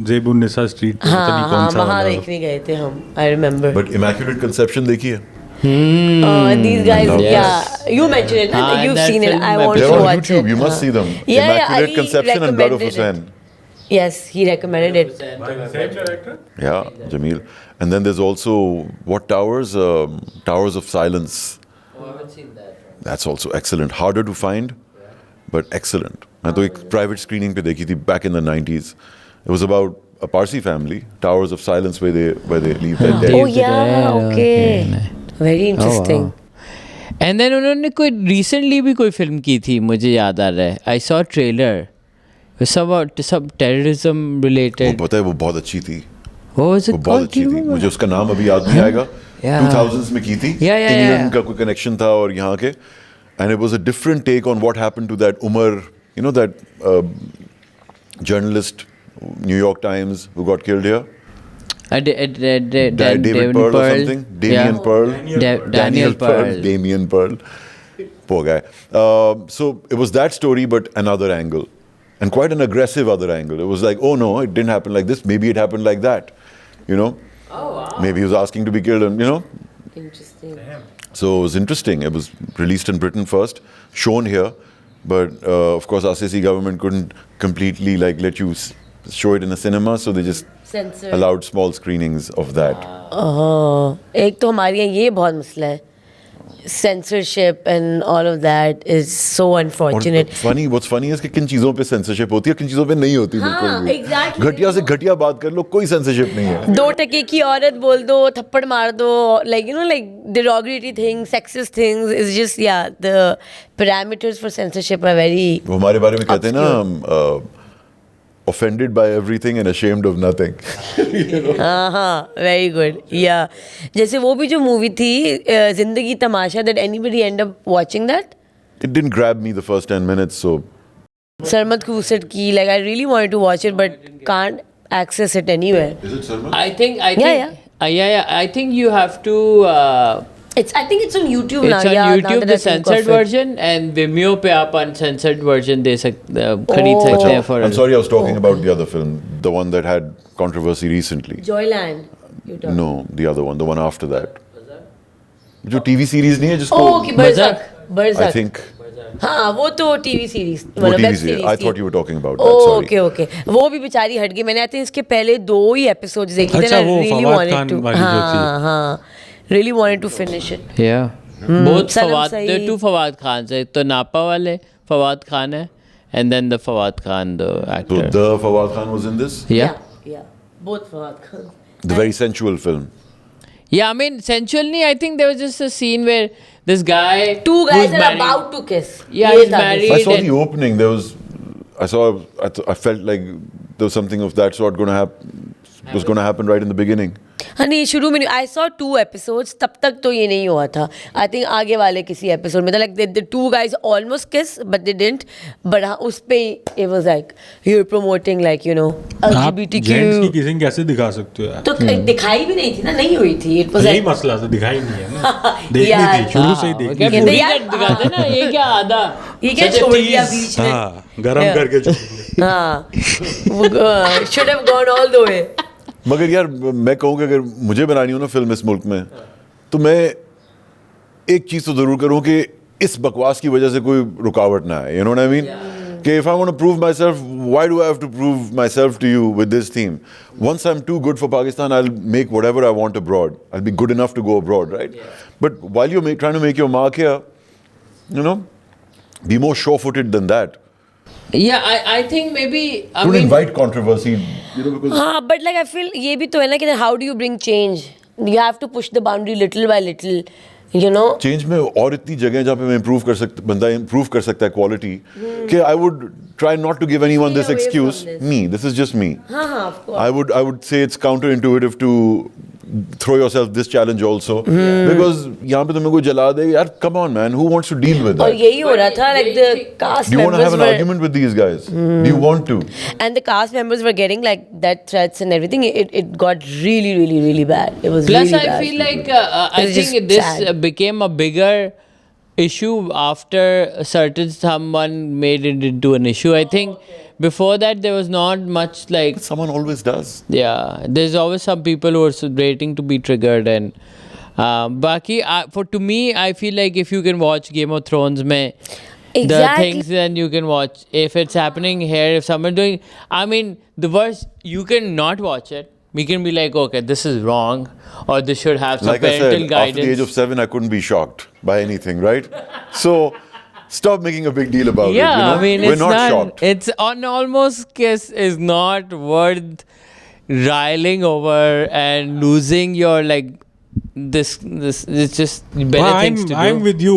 D: जेबुन्निसा स्ट्रीट पे पता नहीं
C: हाँ
D: कौन सा
C: वहाँ
D: वाला।
C: देखने गए थे हम. I remember.
B: But Immaculate Conception देखी है?
C: These guys,
B: love
C: yeah, you mentioned it.
A: हाँ,
C: You've
A: that
C: seen it.
A: film
C: I
A: मैं
C: want
B: They're
C: to
B: on
C: watch
B: YouTube.
C: it.
B: You must see them.
C: Yeah,
B: Immaculate
C: Ali
B: Conception and Blood of
C: recommended
B: Hussain.
C: Yes, he recommended it.
B: Yeah, Jameel. And then there's also what Towers? Towers of Silence.
A: Oh, I haven't seen that.
B: That's also excellent. Harder to find, but excellent. मैं तो एक private screening पे देखी थी back in the 90s. It was about a Parsi family, Towers of Silence, where they leave their dead.
C: Oh yeah, okay. Very interesting.
A: And then उन्होंने कोई recently भी कोई फिल्म की थी मुझे याद आ रहा है. I saw trailer. सब terrorism
B: वो
A: related.
B: पता है वो बहुत अच्छी थी.
A: What was
B: वो
A: it
B: बहुत
A: called?
B: अच्छी थी. मुझे उसका नाम अभी याद नहीं आएगा.
A: Yeah.
B: 2000s में की थी.
A: Yeah.
B: England का कोई connection था और यहाँ के. And it was a different take on what happened to that Umar, you know, that journalist, New York Times, who got killed here. David Pearl or something? Damien Pearl.
A: Daniel Pearl.
B: Damien Pearl. Poor guy. So it was that story, but another angle. And quite an aggressive other angle. It was like, oh no, it didn't happen like this. Maybe it happened like that. You know? Oh, wow. Maybe he was asking to be killed, and you know?
C: Interesting.
B: So it was interesting. It was released in Britain first, shown here. But of course, RCC government couldn't completely like let you show it in a cinema, so they just
C: Censored.
B: allowed small screenings of that.
C: एक तो हमारे यहाँ ये बहुत मसला है. Censorship and all of that is so unfortunate.
B: What's funny is कि किन चीज़ों पे censorship होती है, किन चीज़ों पे नहीं होती बिल्कुल भी.
C: exactly.
B: घटिया से घटिया बात कर लो, कोई censorship नहीं है.
C: 2 टके की औरत बोल दो, थप्पड़ मार दो, like you know, like derogatory things, sexist things. It's just the parameters for censorship are very.
B: वो हमारे बारे में कहते हैं ना, offended by everything and ashamed of nothing.
C: हाँ, very good. Yeah. जैसे वो भी जो मूवी थी जिंदगी तमाशा, did anybody end up watching that?
B: It didn't grab me the first 10 minutes, so
C: Sarmad Khusat की, like I really wanted to watch it but can't access it anywhere.
B: is it Sarma?
A: I think.
C: Yeah.
A: I think you have to.
C: I think it's on YouTube now.
A: It's on
C: Yeah, now
A: YouTube,
C: that
A: the
C: I think
A: censored
C: of it.
A: version, and Vimeo पे आप uncensored version खरीद सकते हैं for.
B: I'm sorry, I was talking about the other film, the one that had controversy recently.
C: Joyland. you're talking.
B: No, the other one, the one after that. जो TV series नहीं है जिसको
C: Oh, okay, Berserk. Berserk.
B: I think
C: हाँ वो तो TV series
B: वो
C: मतलब
B: TV
C: web
B: series.
C: series
B: I
C: थी.
B: thought you were talking about that.
C: Oh,
B: Sorry.
C: okay. वो भी बेचारी हट गई. मैंने I think इसके पहले 2 ही episodes देखे थे.
D: अच्छा,
C: and I
D: वो
C: really
D: Fawad
C: wanted
D: Khan
C: to.
D: वाली जो थी.
C: हाँ. Really wanted to finish it.
A: Yeah. Both
C: Salam
A: Fawad.
C: Saeed.
A: There are 2 Fawad Khans. एक तो नापा वाले Fawad Khan है, and then the Fawad Khan, the
B: So
A: actor.
B: the Fawad Khan was in this.
A: Yeah.
C: Both Fawad Khan.
B: The very sensual film.
A: Yeah, I mean, sensually, I think there was just a scene where this guy.
C: 2 guys
A: who's
C: are
A: married-
C: about to kiss.
A: Yeah,
C: ये
A: he's
C: था
A: married.
B: I saw
A: and-
B: the opening. I felt like there was something of that sort going to happen right in the beginning.
C: हाँ नहीं शुरू में नहीं. I saw 2 episodes. तब तक तो ये नहीं हुआ था. I think आगे वाले किसी episode में था like the 2 guys almost kiss but they didn't. But हाँ उस पे it was like you're promoting like you know
D: आप
C: LGBTQ.
D: जेंट्स की किसिंग कैसे दिखा सकते हो यार?
C: तो दिखाई भी नहीं थी ना, नहीं हुई थी. It was
D: यही
C: like
D: मसला था, दिखाई नहीं है ना. देखनी
C: यार.
D: थी, शुरू से ही
A: हाँ,
D: देखनी
A: क्या
D: थी.
A: पूरी
C: यार,
A: कर दिखाते ना, ये क्या आधा.
C: ये क्या
A: Such a
C: छोड़ दिया
A: tease.
C: बीच में.
D: हाँ, गरम
C: Yeah.
D: करके छोड़ दिया.
C: हाँ वो should have gone all the way.
B: मगर यार मैं कहूँ कि अगर मुझे बनानी हो ना फिल्म इस मुल्क में, तो मैं एक चीज़ तो ज़रूर करूँ कि इस बकवास की वजह से कोई रुकावट ना आए. You know what I mean? कि if I want to prove myself, why do I have to prove myself to you with this theme? Once I'm too good for Pakistan, I'll make whatever I want abroad. I'll be good enough to go abroad, right? But while you're trying to make your mark here, you know, be more sure-footed than that.
A: Yeah, I think maybe. I
B: Don't
A: mean,
B: invite controversy, you know, because
C: हाँ but like I feel ये भी तो है ना कि how do you bring change? You have to push the boundary little by little. you know.
B: Change में और इतनी जगह हैं जहाँ पे बंदा इम्प्रूव कर सकता है क्वालिटी कि I would try not to give anyone this
C: Stay away
B: excuse.
C: from this.
B: Me, this is just me.
C: Of course.
B: I would say it's counterintuitive to throw yourself this challenge also because यहाँ पे तुम्हें कोई जला दे यार, come on man, who wants to deal with
C: और
B: that?
C: यही हो रहा था, like the cast
B: Do you want to have
C: members
B: an
C: were,
B: argument with these guys? Do you want to?
C: and the cast members were getting like that threats and everything. It got really, really, really bad. It was
A: Plus,
C: really
A: I
C: bad.
A: feel like I
C: It's just
A: think this
C: sad.
A: became a bigger issue after someone made it into an issue. I think before that there was not much like.
B: Someone always does.
A: Yeah, there's always some people who are waiting to be triggered and. Baki, to me, I feel like if you can watch Game of Thrones, the
C: Exactly.
A: things then you can watch. If it's happening here, if someone doing, I mean, the worst, you can not watch it. We can be like, okay, this is wrong, or this should have some
B: Like I
A: parental
B: said,
A: guidance.
B: after the age of 7, I couldn't be shocked by anything, right? So stop making a big deal about
A: Yeah,
B: it. You know?
A: I mean,
B: we're
A: it's
B: not shocked.
A: It's on almost kiss is not worth riling over and losing your like this it's just better things to do.
D: I'm with you.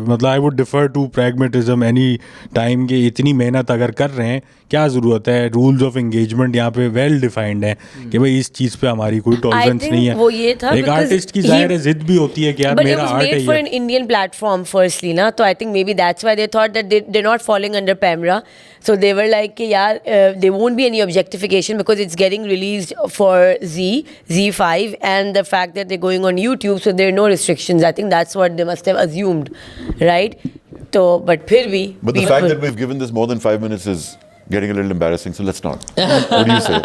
D: मतलब I would defer to pragmatism any time के इतनी मेहनत अगर कर रहे हैं, क्या ज़रूरत है? रूल्स ऑफ एंगेजमेंट यहाँ पे वेल डिफाइंड है कि भाई इस चीज़ पे हमारी कोई टॉलरेंस
C: think
D: नहीं है.
C: वो ये था
D: एक
C: because
D: आर्टिस्ट की
C: he-
D: जाहिर है जिद भी होती है कि यार
C: But it
D: मेरा
C: was
D: आर्ट है
C: made for
D: ये.
C: an Indian platform firstly, na. So I think maybe that's why they thought that they're not falling under PEMRA. So they were like, yeah, there won't be any objectification because it's getting released for Z5, and the fact that they're going on YouTube, so there are no restrictions. I think that's what they must have assumed, right? So, but फिर भी
B: But the fact that we've given this more than 5 minutes is getting a little embarrassing, so let's not. What do you say?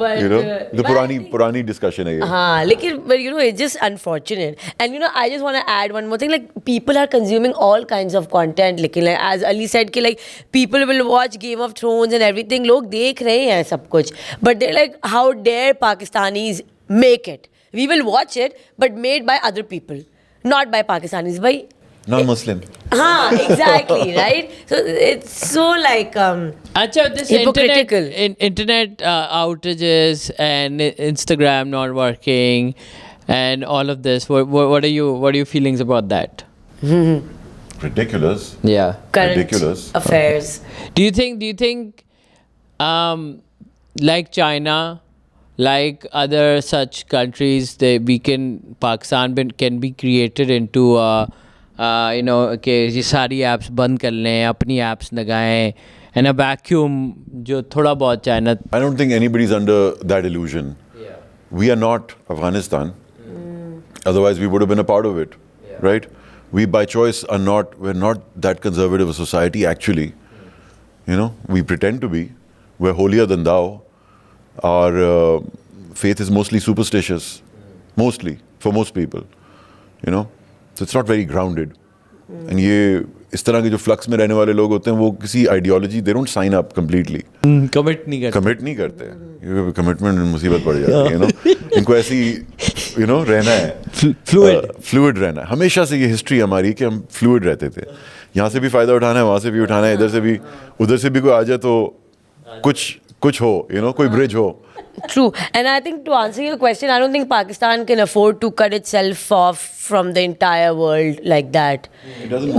C: but,
B: You know? The
C: but I
B: purani discussion है ये.
C: हाँ, लेकिन but you know it's just unfortunate. And you know I just want to add one more thing, like people are consuming all kinds of content. लेकिन like, as Ali said कि like people will watch Game of Thrones and everything, लोग देख रहे हैं सब कुछ, but they're like, how dare Pakistanis make it? We will watch it, but made by other people, not by Pakistanis, by
B: Non-Muslim.
C: exactly, right? So it's so like
A: Acha, this
C: hypocritical.
A: internet outages and Instagram not working and all of this. What are your feelings about that?
B: Ridiculous.
A: Yeah.
C: current
B: Ridiculous.
C: affairs.
A: Do you think like China, like other such countries, Pakistan can be created into you know, कि ये सारी apps बंद कर लें, अपनी apps लगाएं, and a vacuum जो थोड़ा बहुत China.
B: I don't think anybody's under that illusion.
A: Yeah.
B: We are not Afghanistan. Otherwise, we would have been a part of it, right? We, by choice, we're not that conservative a society, actually. You know, we pretend to be. We're holier than thou. Our faith is mostly superstitious. Mostly, for most people. You know? So it's not very grounded. And ये इस तरह के जो flux में रहने वाले लोग होते हैं, वो किसी ideology, they don't sign up completely.
A: Commit नहीं करते.
B: कमिट नहीं करते हैं. कमिटमेंट में मुसीबत पड़ जाती है, you know? इनको ऐसी रहना है, फ्लूइड रहना है. हमेशा से ये हिस्ट्री हमारी कि हम फ्लूइड रहते थे. यहाँ से भी फ़ायदा उठाना है, वहाँ से भी उठाना है, इधर से भी, उधर से भी कोई आ जाए तो कुछ हो, कोई ब्रिज हो.
C: True. And I think to answer your question, I don't think Pakistan can afford to cut itself off from the entire world like that.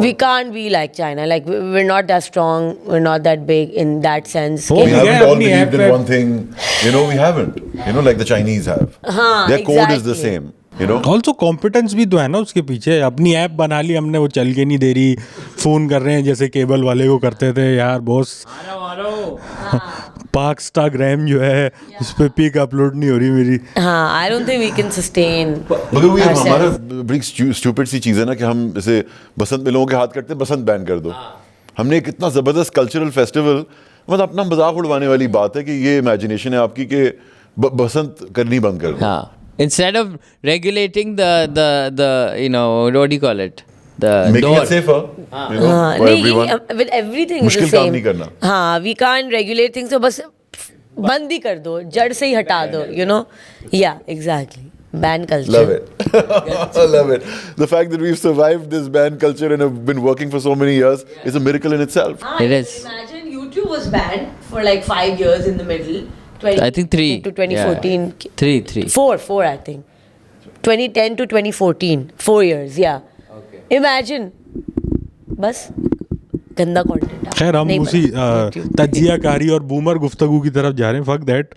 C: We can't be like China. Like, we're not that strong. We're not that big in that sense.
D: Oh,
B: We
D: yeah,
B: haven't all
D: अपनी
B: believed
D: app
B: in
D: पे-
B: one thing. We haven't. Like the Chinese have. Their code is the
C: exactly.
B: same.
D: Also competence भी तो है ना उसके पीछे. अपनी app बना ली हमने, वो चल के नहीं दे रही, फोन कर रहे हैं जैसे केबल वाले को करते थे. यार बॉस, पाकिस्टाग्राम जो है उस पर पिक अपलोड नहीं हो रही मेरी.
C: I don't think we can sustain.
B: मगर वो
C: ourselves.
B: हमारा बड़ी स्टूपिड सी चीज़ है ना कि हम जैसे बसंत में लोगों के हाथ कटते हैं, बसंत बैन कर दो. हमने एक इतना ज़बरदस्त कल्चरल फेस्टिवल, मतलब अपना मजाक उड़वाने वाली बात है कि ये इमेजिनेशन है आपकी कि बसंत करनी बंद कर दो.
A: हाँ. Instead of regulating the you know, what do you call it? The
B: Making
A: door.
B: it safer, for
C: नहीं,
B: everyone.
C: with everything is the
B: मुश्किल
C: same.
B: काम नहीं करना.
C: हाँ, we can't regulate things, so बस बंद ही कर दो, जड़ से ही हटा दो, Yeah, exactly. Ban culture.
B: Love it. I love it. The fact that we've survived this ban culture and have been working for so many years is a miracle in itself.
A: It is.
C: Imagine YouTube was banned for like 5 years in the middle.
A: I think 3.
C: To 2014.
A: Yeah. 3.
C: 4, I think. 2010 to 2014, 4 years, yeah.
A: Okay.
C: Imagine. बस गंदा content.
D: खैर हम उसी तज्जियाकारी और boomer गुफ्तगू की तरफ जा रहे हैं। Fuck that.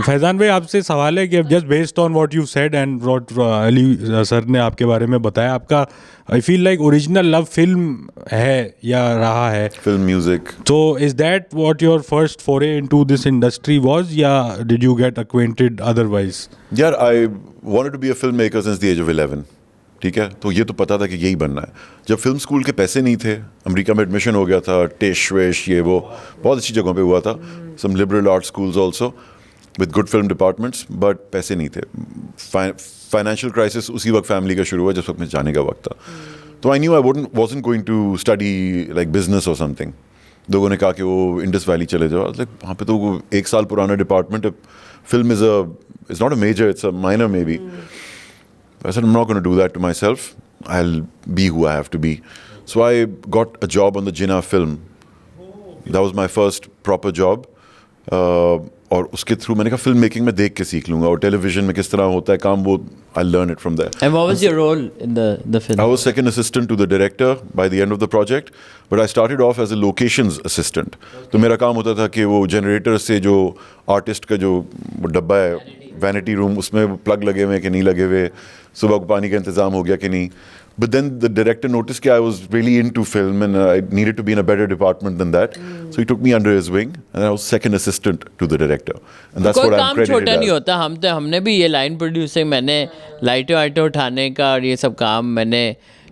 D: फैज़ान भाई, आपसे सवाल है कि just based on what you said and what Ali sir ने आपके बारे में बताया, आपका I feel like original love film है या रहा है
B: फिल्म म्यूजिक।
D: तो is that what your first foray into this industry was, या did you get acquainted otherwise?
B: यार I wanted to be a film maker since the age of 11, ठीक है। तो ये तो पता था कि यही बनना है। जब फिल्म स्कूल के पैसे नहीं थे, अमेरिका में एडमिशन हो गया था, टेश वेश ये वो बहुत अच्छी जगहों पे हुआ था, some liberal art schools also with good film departments, but पैसे नहीं थे। फाइनेंशियल क्राइसिस उसी वक्त फैमिली का शुरू हुआ जिस वक्त में जाने का वक्त था। तो I knew I wasn't going to study like business और समथिंग। लोगों ने कहा कि वो इंडस वैली चले जाओ, लाइक वहाँ पे तो वो 1 साल पुराना डिपार्टमेंट है, film is not a major, it's a minor maybe. I said, I'm not going to do that to myself. I'll be who I have to be. So I got a job on the Jinnah film. That was my first proper job. और उसके through मैंने कहा film making में देख के सीख लूँगा, और टेलीविजन में किस तरह होता है काम, वो I'll learn it from there.
A: And what was your role in the film?
B: I was second assistant to the director by the end of the project, but I started off as a locations assistant. तो मेरा काम होता था कि वो generator से जो artist का जो डब्बा है वैनिटी रूम, उसमें प्लग लगे हुए कि नहीं लगे हुए, सुबह को पानी का इंतज़ाम हो गया कि नहीं. But then the director noticed that I was really into film and I needed to be in a better department than that. So he took me under his wing and I was second assistant to the director. And that's what I'm credited
A: छोटा
B: as.
A: नहीं होता. हमने भी ये line producing, मैंने लाइटें वाइटें उठाने का और ये सब काम मैंने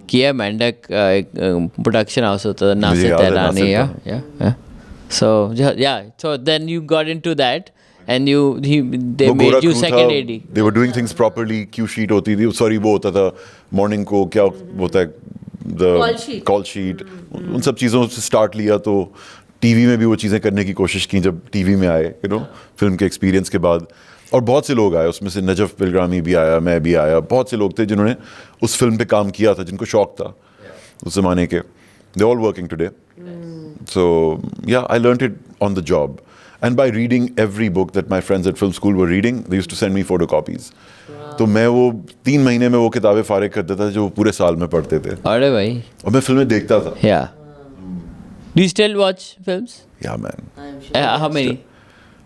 A: किया. मेंढक एक प्रोडक्शन हाउस होता था, Nasir तेहरानी. So then you got into that. And they made you second AD.
B: They were doing things properly. Cue sheet होती थी, sorry वो होता था morning को क्या होता है, the call sheet. उन सब चीज़ों से start लिया. तो टीवी में भी वो चीज़ें करने की कोशिश की जब टीवी में आए, फिल्म के एक्सपीरियंस के बाद. और बहुत से लोग आए, उसमें से नजफ पिलग्रामी भी आया, मैं भी आया. बहुत से लोग थे जिन्होंने उस फिल्म पे काम किया था, जिनको शौक था उस ज़माने के. They're all working today. So yeah, I learned it on the job. And by reading every book that my friends at film school were reading, they used to send me photocopies. तो मैं वो 3 महीने में वो किताबें फारिग करता था जो पूरे साल में पढ़ते थे.
A: अरे भाई.
B: और मैं फिल्में देखता था.
A: Yeah. Do you still watch films?
B: Yeah, man.
A: How many?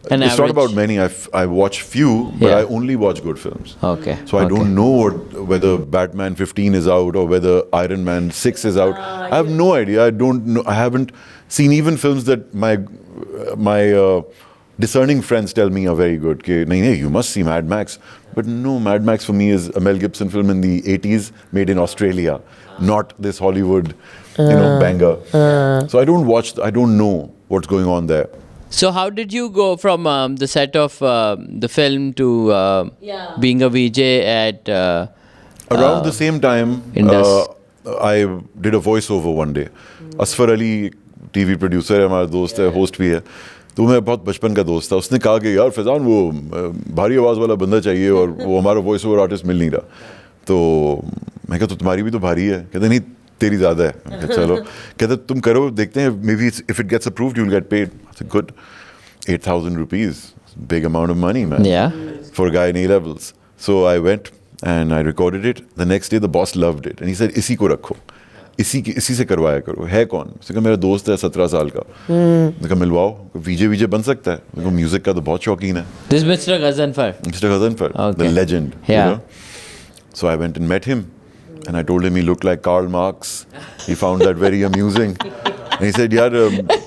B: It's not about many. I watch few, but I only watch good films.
A: Okay.
B: So I don't know whether Batman 15 is out or whether Iron Man 6 is out. I have no idea. I don't know. I haven't seen even films that my discerning friends tell me are very good. Ke, nahi, you must see Mad Max. But no, Mad Max for me is a Mel Gibson film in the 80s made in Australia, not this Hollywood, banger. So I don't know what's going on there.
A: So how did you go from the set of the film to being a VJ at
B: around the same time? I did a voiceover one day. Asfar Ali, TV producer है, हमारा दोस्त है, host भी है. तो मैं बहुत बचपन का दोस्त था. उसने कहा कि यार फैज़ान वो भारी आवाज़ वाला बंदा चाहिए और वो हमारा वॉइस ओवर आर्टिस्ट मिल नहीं रहा. तो मैं कहा तो तुम्हारी भी तो भारी है. कहते नहीं तेरी ज़्यादा है. चलो, कहते तुम करो, देखते हैं, maybe if it gets approved you will get paid. Good. 8,000 rupees, big amount of money, man.
A: Yeah.
B: For a guy in A-levels. So I went and I recorded it. The next day the boss loved it and he said इसी को रखो, इसी से करवाया करो. है कौन? उसने कहा मेरा दोस्त है 17 साल का. मैंने कहा मिलवाओ. वीजे बन सकता है. मेरे को म्यूजिक का तो बहुत शौकीन है.
A: This Mr. Ghazanfar.
B: Mr. Ghazanfar,
A: Okay.
B: the legend.
A: Yeah.
B: So I went and met him and I told him he looked like Karl Marx. He found that very amusing. And he said यार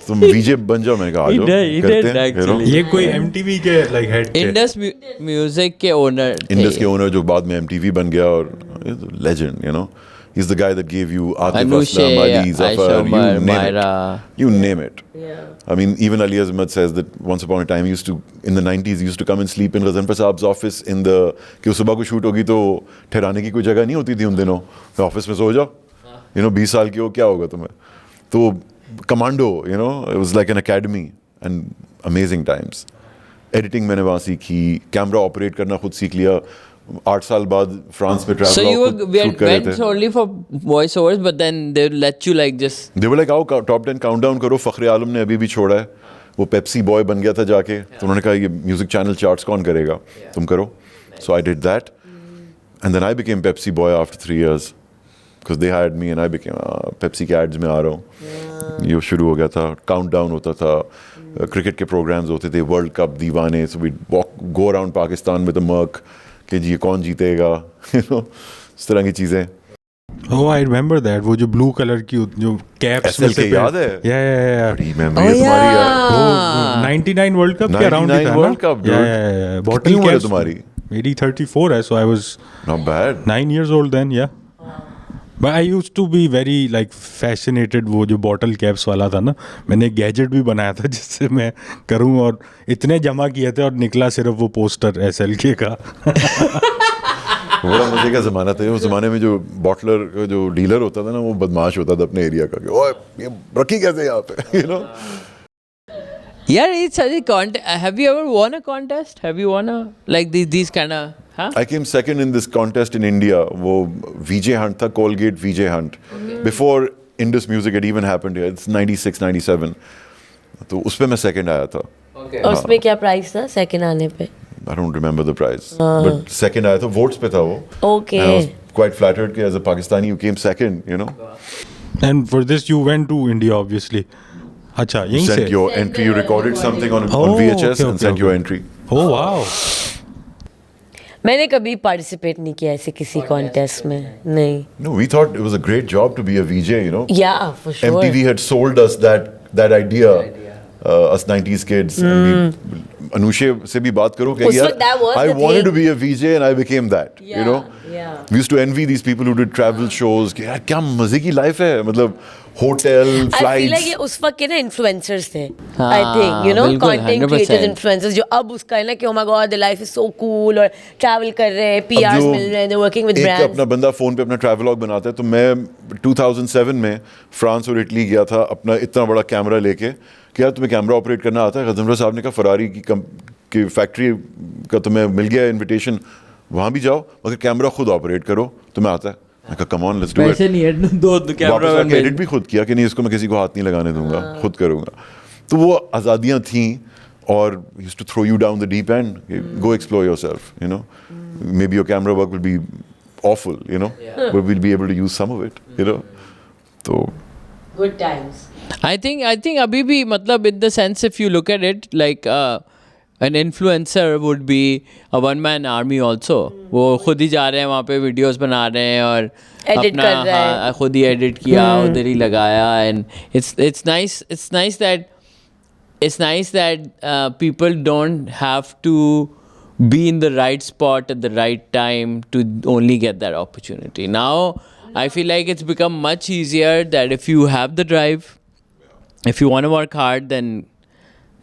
B: तुम वीजे बन जाओ. मैंने कहा आ जाओ, करते हैं.
D: ये कोई MTV के like head थे.
A: Indus Music के ओनर.
B: Indus के ओनर जो बाद में MTV बन गया और legend, He's the guy that gave you Atif Aslam, Ali, Zafar, you name it.
C: Yeah.
B: I mean, even Ali Azmat says that once upon a time, in the 90s, he used to come and sleep in Ghazanfar Saab's office कि सुबह को shoot होगी तो ठहराने की कोई जगह नहीं होती थी उन दिनों. ऑफिस में सो जाओ. 20 साल की हो, क्या होगा तुम्हें. तो commando, it was like an academy and amazing times. Editing मैंने वहाँ सीखी, कैमरा ऑपरेट करना खुद सीख लिया. 8 साल बाद फ्रांस में travel
A: So you went only for voiceovers, but then they let you like just.
B: They were like आओ टॉप 10 काउंटडाउन करो. फखरे आलम ने अभी भी छोड़ा है. वो पेप्सी बॉय बन गया था जाके. तो उन्होंने कहा ये म्यूजिक चैनल चार्ट्स कौन करेगा, तुम करो. So I did that And then I became Pepsi boy after 3 years because they hired me and I became Pepsi के ads में आ रहा हूँ. ये शुरू हो गया था. Countdown होता था. Cricket के programs होते थे. World Cup दीवाने. So we'd go around Pakistan with a murk कि जी कौन जीतेगा. You know, इस तरह की चीजें.
D: Oh, I remember that. वो जो blue color की जो caps में से
B: याद है?
D: Yeah.
B: बड़ी memory है तुम्हारी यार.
D: वो 99 World Cup के around ही था ना?
B: 99 World Cup, dude.
D: Yeah.
B: कितनी
D: Bottle
B: उम्र है
D: caps.
B: तुम्हारी?
D: मेरी 34 है, so I was
B: Not bad.
D: 9 years old then, yeah. But I used to be very like fascinated वो जो bottle caps वाला था ना. मैंने गैजेट भी बनाया था जिससे मैं करूँ और इतने जमा किए थे और निकला सिर्फ वो पोस्टर SLK का.
B: बड़ा मजे का ज़माना था. उस ज़माने में जो बॉटलर जो डीलर होता था ना वो बदमाश होता था अपने एरिया का कि ओए ये रखी कैसे यहाँ पे. You know.
A: Yeah, it's such a contest. Have you ever won a contest? Have you won a like these kind of? Huh?
B: I came second in this contest in India. वो VJ Hunt था, Colgate VJ Hunt. Before Indus Music had even happened here. It's 96, 97. तो उस पे मैं second आया था.
A: Okay.
C: और उसमें क्या प्राइस था सेकंड आने पे?
B: I don't remember the prize. But second आया था, votes पे था वो.
C: Okay.
B: And I was quite flattered कि as a Pakistani you came second, you know.
D: And for this you went to India obviously. अच्छा यहीं से.
B: Sent your entry, you recorded something on
D: Oh,
B: VHS
D: okay,
B: and
D: okay,
B: sent your
D: okay.
B: entry.
D: Oh wow.
C: मैंने कभी participate नहीं किया ऐसे किसी contest में. नहीं.
B: No, we thought it was a great job to be a VJ, you know.
C: Yeah, for sure.
B: MTV had sold us that idea, us 90s kids. And we, Anushe से भी बात करो कि
C: उस
B: यार
C: वक्त that was
B: I
C: the
B: wanted
C: thing.
B: to be a VJ and I became that, you know.
C: Yeah.
B: We used to envy these people who did travel shows कि यार क्या मजे की लाइफ है. मतलब होटल
C: I feel like ये
B: flights.
C: उस वक्त के ना इन्फ्लुएंसर्स थे.
A: हाँ,
C: I think you know
A: बिल्कुल,
C: content
A: 100%.
C: creators influencers जो अब उसका है ना कि oh my god the life is so cool और travel कर रहे हैं, PRs मिल रहे हैं, they're working with
B: एक
C: brands.
B: अपना बंदा फोन पे अपना ट्रैवलॉग बनाता है. तो मैं 2007 में फ्रांस और इटली गया था अपना इतना बड़ा कैमरा लेके कि यार तुम्हें कैमरा ऑपरेट करना आता है. गजनफर साहब ने कहा फरारी की फैक्ट्री का तुम्हें मिल गया इनविटेशन, वहाँ भी जाओ मगर कैमरा खुद ऑपरेट करो, तुम्हें आता है. मैं कहा come on let's do it.
A: वैसे नहीं है दो कैमरा
B: वापस आके एडिट भी खुद किया कि नहीं इसको मैं किसी को हाथ नहीं लगाने दूंगा, खुद करूंगा. तो वो आज़ादियाँ थीं और used to throw you down the deep end. Go explore yourself, you know. Maybe your camera work will be awful, you know, but we'll be able to use some of it, you know. So
C: Good times.
A: I think अभी भी मतलब in the sense if you look at it like an influencer would be a one man army also. वो खुद ही जा रहे हैं वहाँ पे वीडियोस बना रहे हैं और
C: Edit
A: अपना
C: कर रहा है.
A: हाँ, खुद ही एडिट किया उधर ही लगाया and it's nice that people don't have to be in the right spot at the right time to only get that opportunity. Now I feel like it's become much easier that if you have the drive, if you want to work hard, then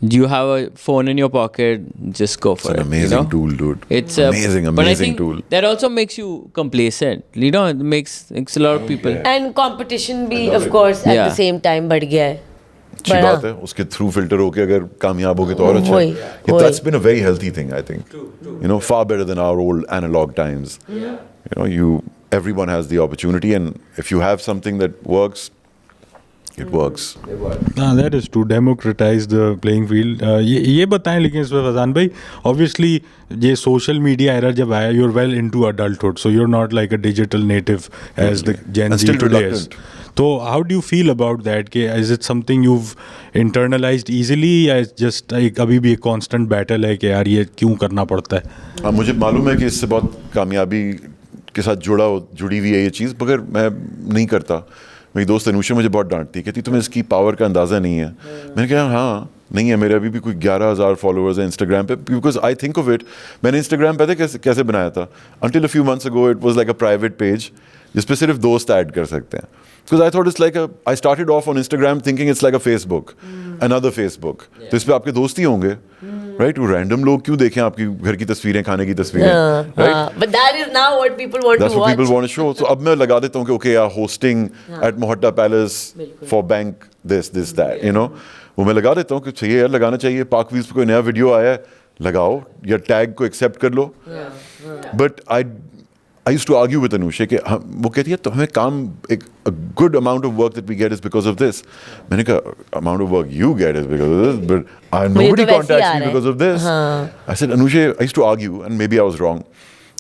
A: you have a phone in your pocket, just go for
B: it's
A: it.
B: an amazing
A: you know?
B: tool, dude.
A: It's
B: amazing
A: but I think
B: tool.
A: that also makes you complacent. You know, it makes a lot of people.
C: And competition भी of course at
A: Yeah.
C: the same time बढ़ गया है.
B: अच्छी
C: बड़ा.
B: बात है. उसके through filter होके अगर कामयाब होगे तो और अच्छा
C: वही,
B: है.
C: वही.
B: That's been a very healthy thing, I think. You know, far better than our old analog times. You know, everyone has the opportunity, and if you have something that works, it works.
D: That is to democratize the playing field. ये बताएं लेकिन इसमें फजान भाई obviously ये social media era जब आया you're well into adulthood, so you're not like a digital native as the Gen
B: And
D: Z
B: still
D: today is.
B: reluctant.
D: So how do you feel about that? Is it something you've internalized easily या just like अभी भी एक constant battle है कि यार ये क्यों करना पड़ता है?
B: हाँ, मुझे मालूम है कि इससे बहुत कामयाबी के साथ जुड़ी हुई है ये चीज़, मगर मैं नहीं करता. मेरी दोस्त अनुषा मुझे बहुत डांटती, कहती तुम्हें इसकी पावर का अंदाज़ा नहीं है. मैंने कहा हाँ नहीं है, मेरे अभी भी कोई 11,000 फॉलोअर्स हैं इंस्टाग्राम पे. Because I think of it, मैंने इंस्टाग्राम पे कैसे बनाया था. Until a few months ago it was like a private page जिस पे सिर्फ दोस्त ऐड कर सकते हैं. Because I thought it's like I started off on Instagram thinking it's like a Facebook, another Facebook. तो इस पे आपके दोस्त ही होंगे, राइट. वो रैंडम लोग क्यों देखें आपकी घर की तस्वीरें, खाने की तस्वीरें, right.
C: But that is now what people want
B: That's
C: to
B: what
C: watch.
B: people want to show. So अब मैं लगा देता हूँ कि okay यार hosting at Mohatta Palace for bank this that, you know. वो मैं लगा देता हूँ कि चाहिए यार, लगाना चाहिए. पाक व्यूज पे कोई नया वीडियो आया है, लगाओ या टैग को एक्सेप्ट कर लो. But I used to argue with Anusha कि वो कहती है तो हमें काम एक a good amount of work that we get is because of this. मैंने कहा amount of work you get is because of this, but nobody
C: तो वैसे ही
B: contacts
C: आ
B: me
C: रहा है.
B: because of this. I said Anusha, I used to argue and maybe I was wrong.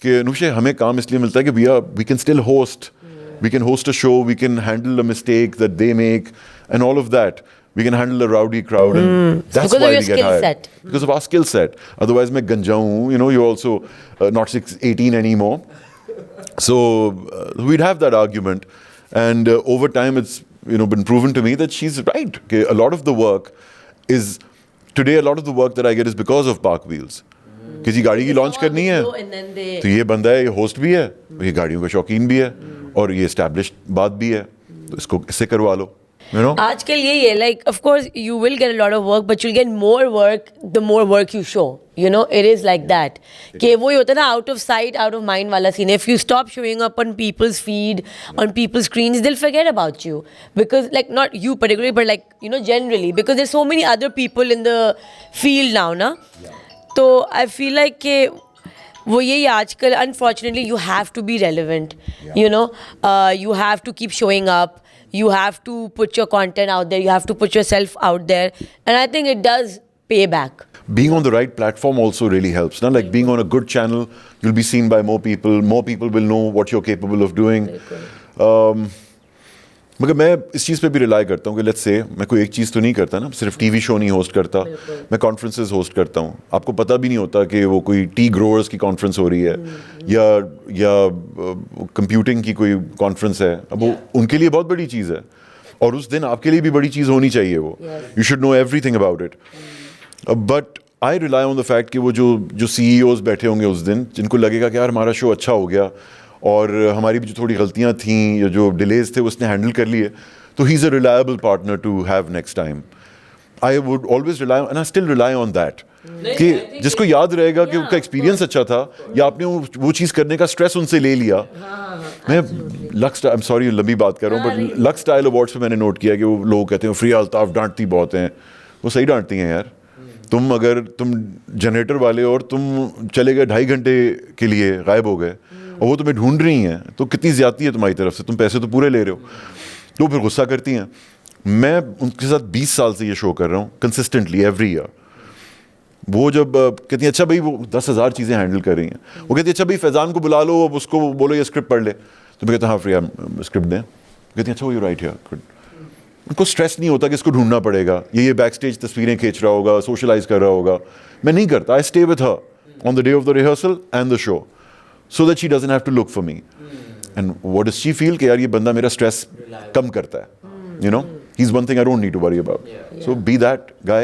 B: कि अनुषे हमें काम इसलिए मिलता है कि we can still host. We can host a show, we can handle a mistake that they make and all of that. We can handle a rowdy crowd and that's
C: Because
B: why
C: of your
B: we get
C: skill
B: hired.
C: set.
B: Because of our skill set. Otherwise मैं गंजा हूँ, you're also not 18 anymore. So we'd have that argument and over time it's been proven to me that she's right. Okay, a lot of the work that I get is because of Park Wheels. किसी गाड़ी की launch करनी है तो ये बंदा है, ये होस्ट भी है, ये गाड़ियों का शौकीन भी है और ये एस्टैब्लिश्ड बात भी है, तो इसको इससे करवा लो.
C: आजकल यही है, like of course you will get a lot of work but you'll get more work the more work you show, it is like that कि वो ही होता है ना, out of sight out of mind वाला scene. If you stop showing up on people's feed, on people's screens, they'll forget about you because like not you particularly but like generally because there's so many other people in the field now ना. तो I feel like कि वो यही आजकल unfortunately you have to be relevant, you have to keep showing up. You have to put your content out there. You have to put yourself out there. And I think it does pay back.
B: Being on the right platform also really helps. Like being on a good channel, you'll be seen by more people. More people will know what you're capable of doing. मगर मैं इस चीज़ पे भी rely करता हूँ कि let's say मैं कोई एक चीज़ तो नहीं करता ना, सिर्फ टीवी शो नहीं होस्ट करता, मैं कॉन्फ्रेंसेस होस्ट करता हूँ. आपको पता भी नहीं होता कि वो कोई टी ग्रोअर्स की कॉन्फ्रेंस हो रही है या कंप्यूटिंग की कोई कॉन्फ्रेंस है. अब वो उनके लिए बहुत बड़ी चीज़ है और उस दिन आपके लिए भी बड़ी चीज़ होनी चाहिए. वो you should know everything about it. But I rely on the fact कि वो जो CEOs बैठे होंगे उस दिन, जिनको लगेगा कि यार हमारा शो अच्छा हो गया और हमारी भी जो थोड़ी गलतियां थी या जो डिलेज थे उसने हैंडल कर लिए, तो he is a reliable partner to have next time. I would always rely and I still rely on that कि जिसको याद रहेगा कि उनका एक्सपीरियंस अच्छा था या आपने वो चीज़ करने का स्ट्रेस उनसे ले लिया. मैं लक्स, आई एम सॉरी लंबी बात कर रहा हूँ, बट लक्स स्टाइल अवार्ड्स पे मैंने नोट किया कि वो लोग कहते हैं फ्रिया अल्ताफ डांटती बहुत हैं. वो सही डांटती हैं यार. अगर तुम जनरेटर वाले और तुम चले गए 2.5 घंटे के लिए गायब हो गए और वो तुम्हें ढूंढ रही हैं, तो कितनी ज़्यादती है तुम्हारी तरफ से. तुम पैसे तो पूरे ले रहे हो, तो फिर गुस्सा करती हैं. मैं उनके साथ 20 साल से ये शो कर रहा हूँ कंसिस्टेंटली एवरी ईयर. वो जब कहती हैं अच्छा भाई, वो 10,000 चीज़ें हैंडल कर रही हैं, वो कहती है अच्छा भाई फैज़ान को बुला लो, अब उसको बोलो ये स्क्रिप्ट पढ़ ले. तो मैं कहता हाँ फ्री स्क्रिप्ट दें. कहती हैं अच्छा वो यू राइट हियर. उनको स्ट्रेस नहीं होता कि इसको ढूंढना पड़ेगा, ये बैक स्टेज तस्वीरें खींच रहा होगा, सोशलाइज कर रहा होगा. मैं नहीं करता. I stay with her on the day of the rehearsal and the show so that she doesn't have to look for me. And what does she feel? कि यार ये बंदा मेरा स्ट्रेस कम करता है. He's one thing I don't need to worry about. So be that guy.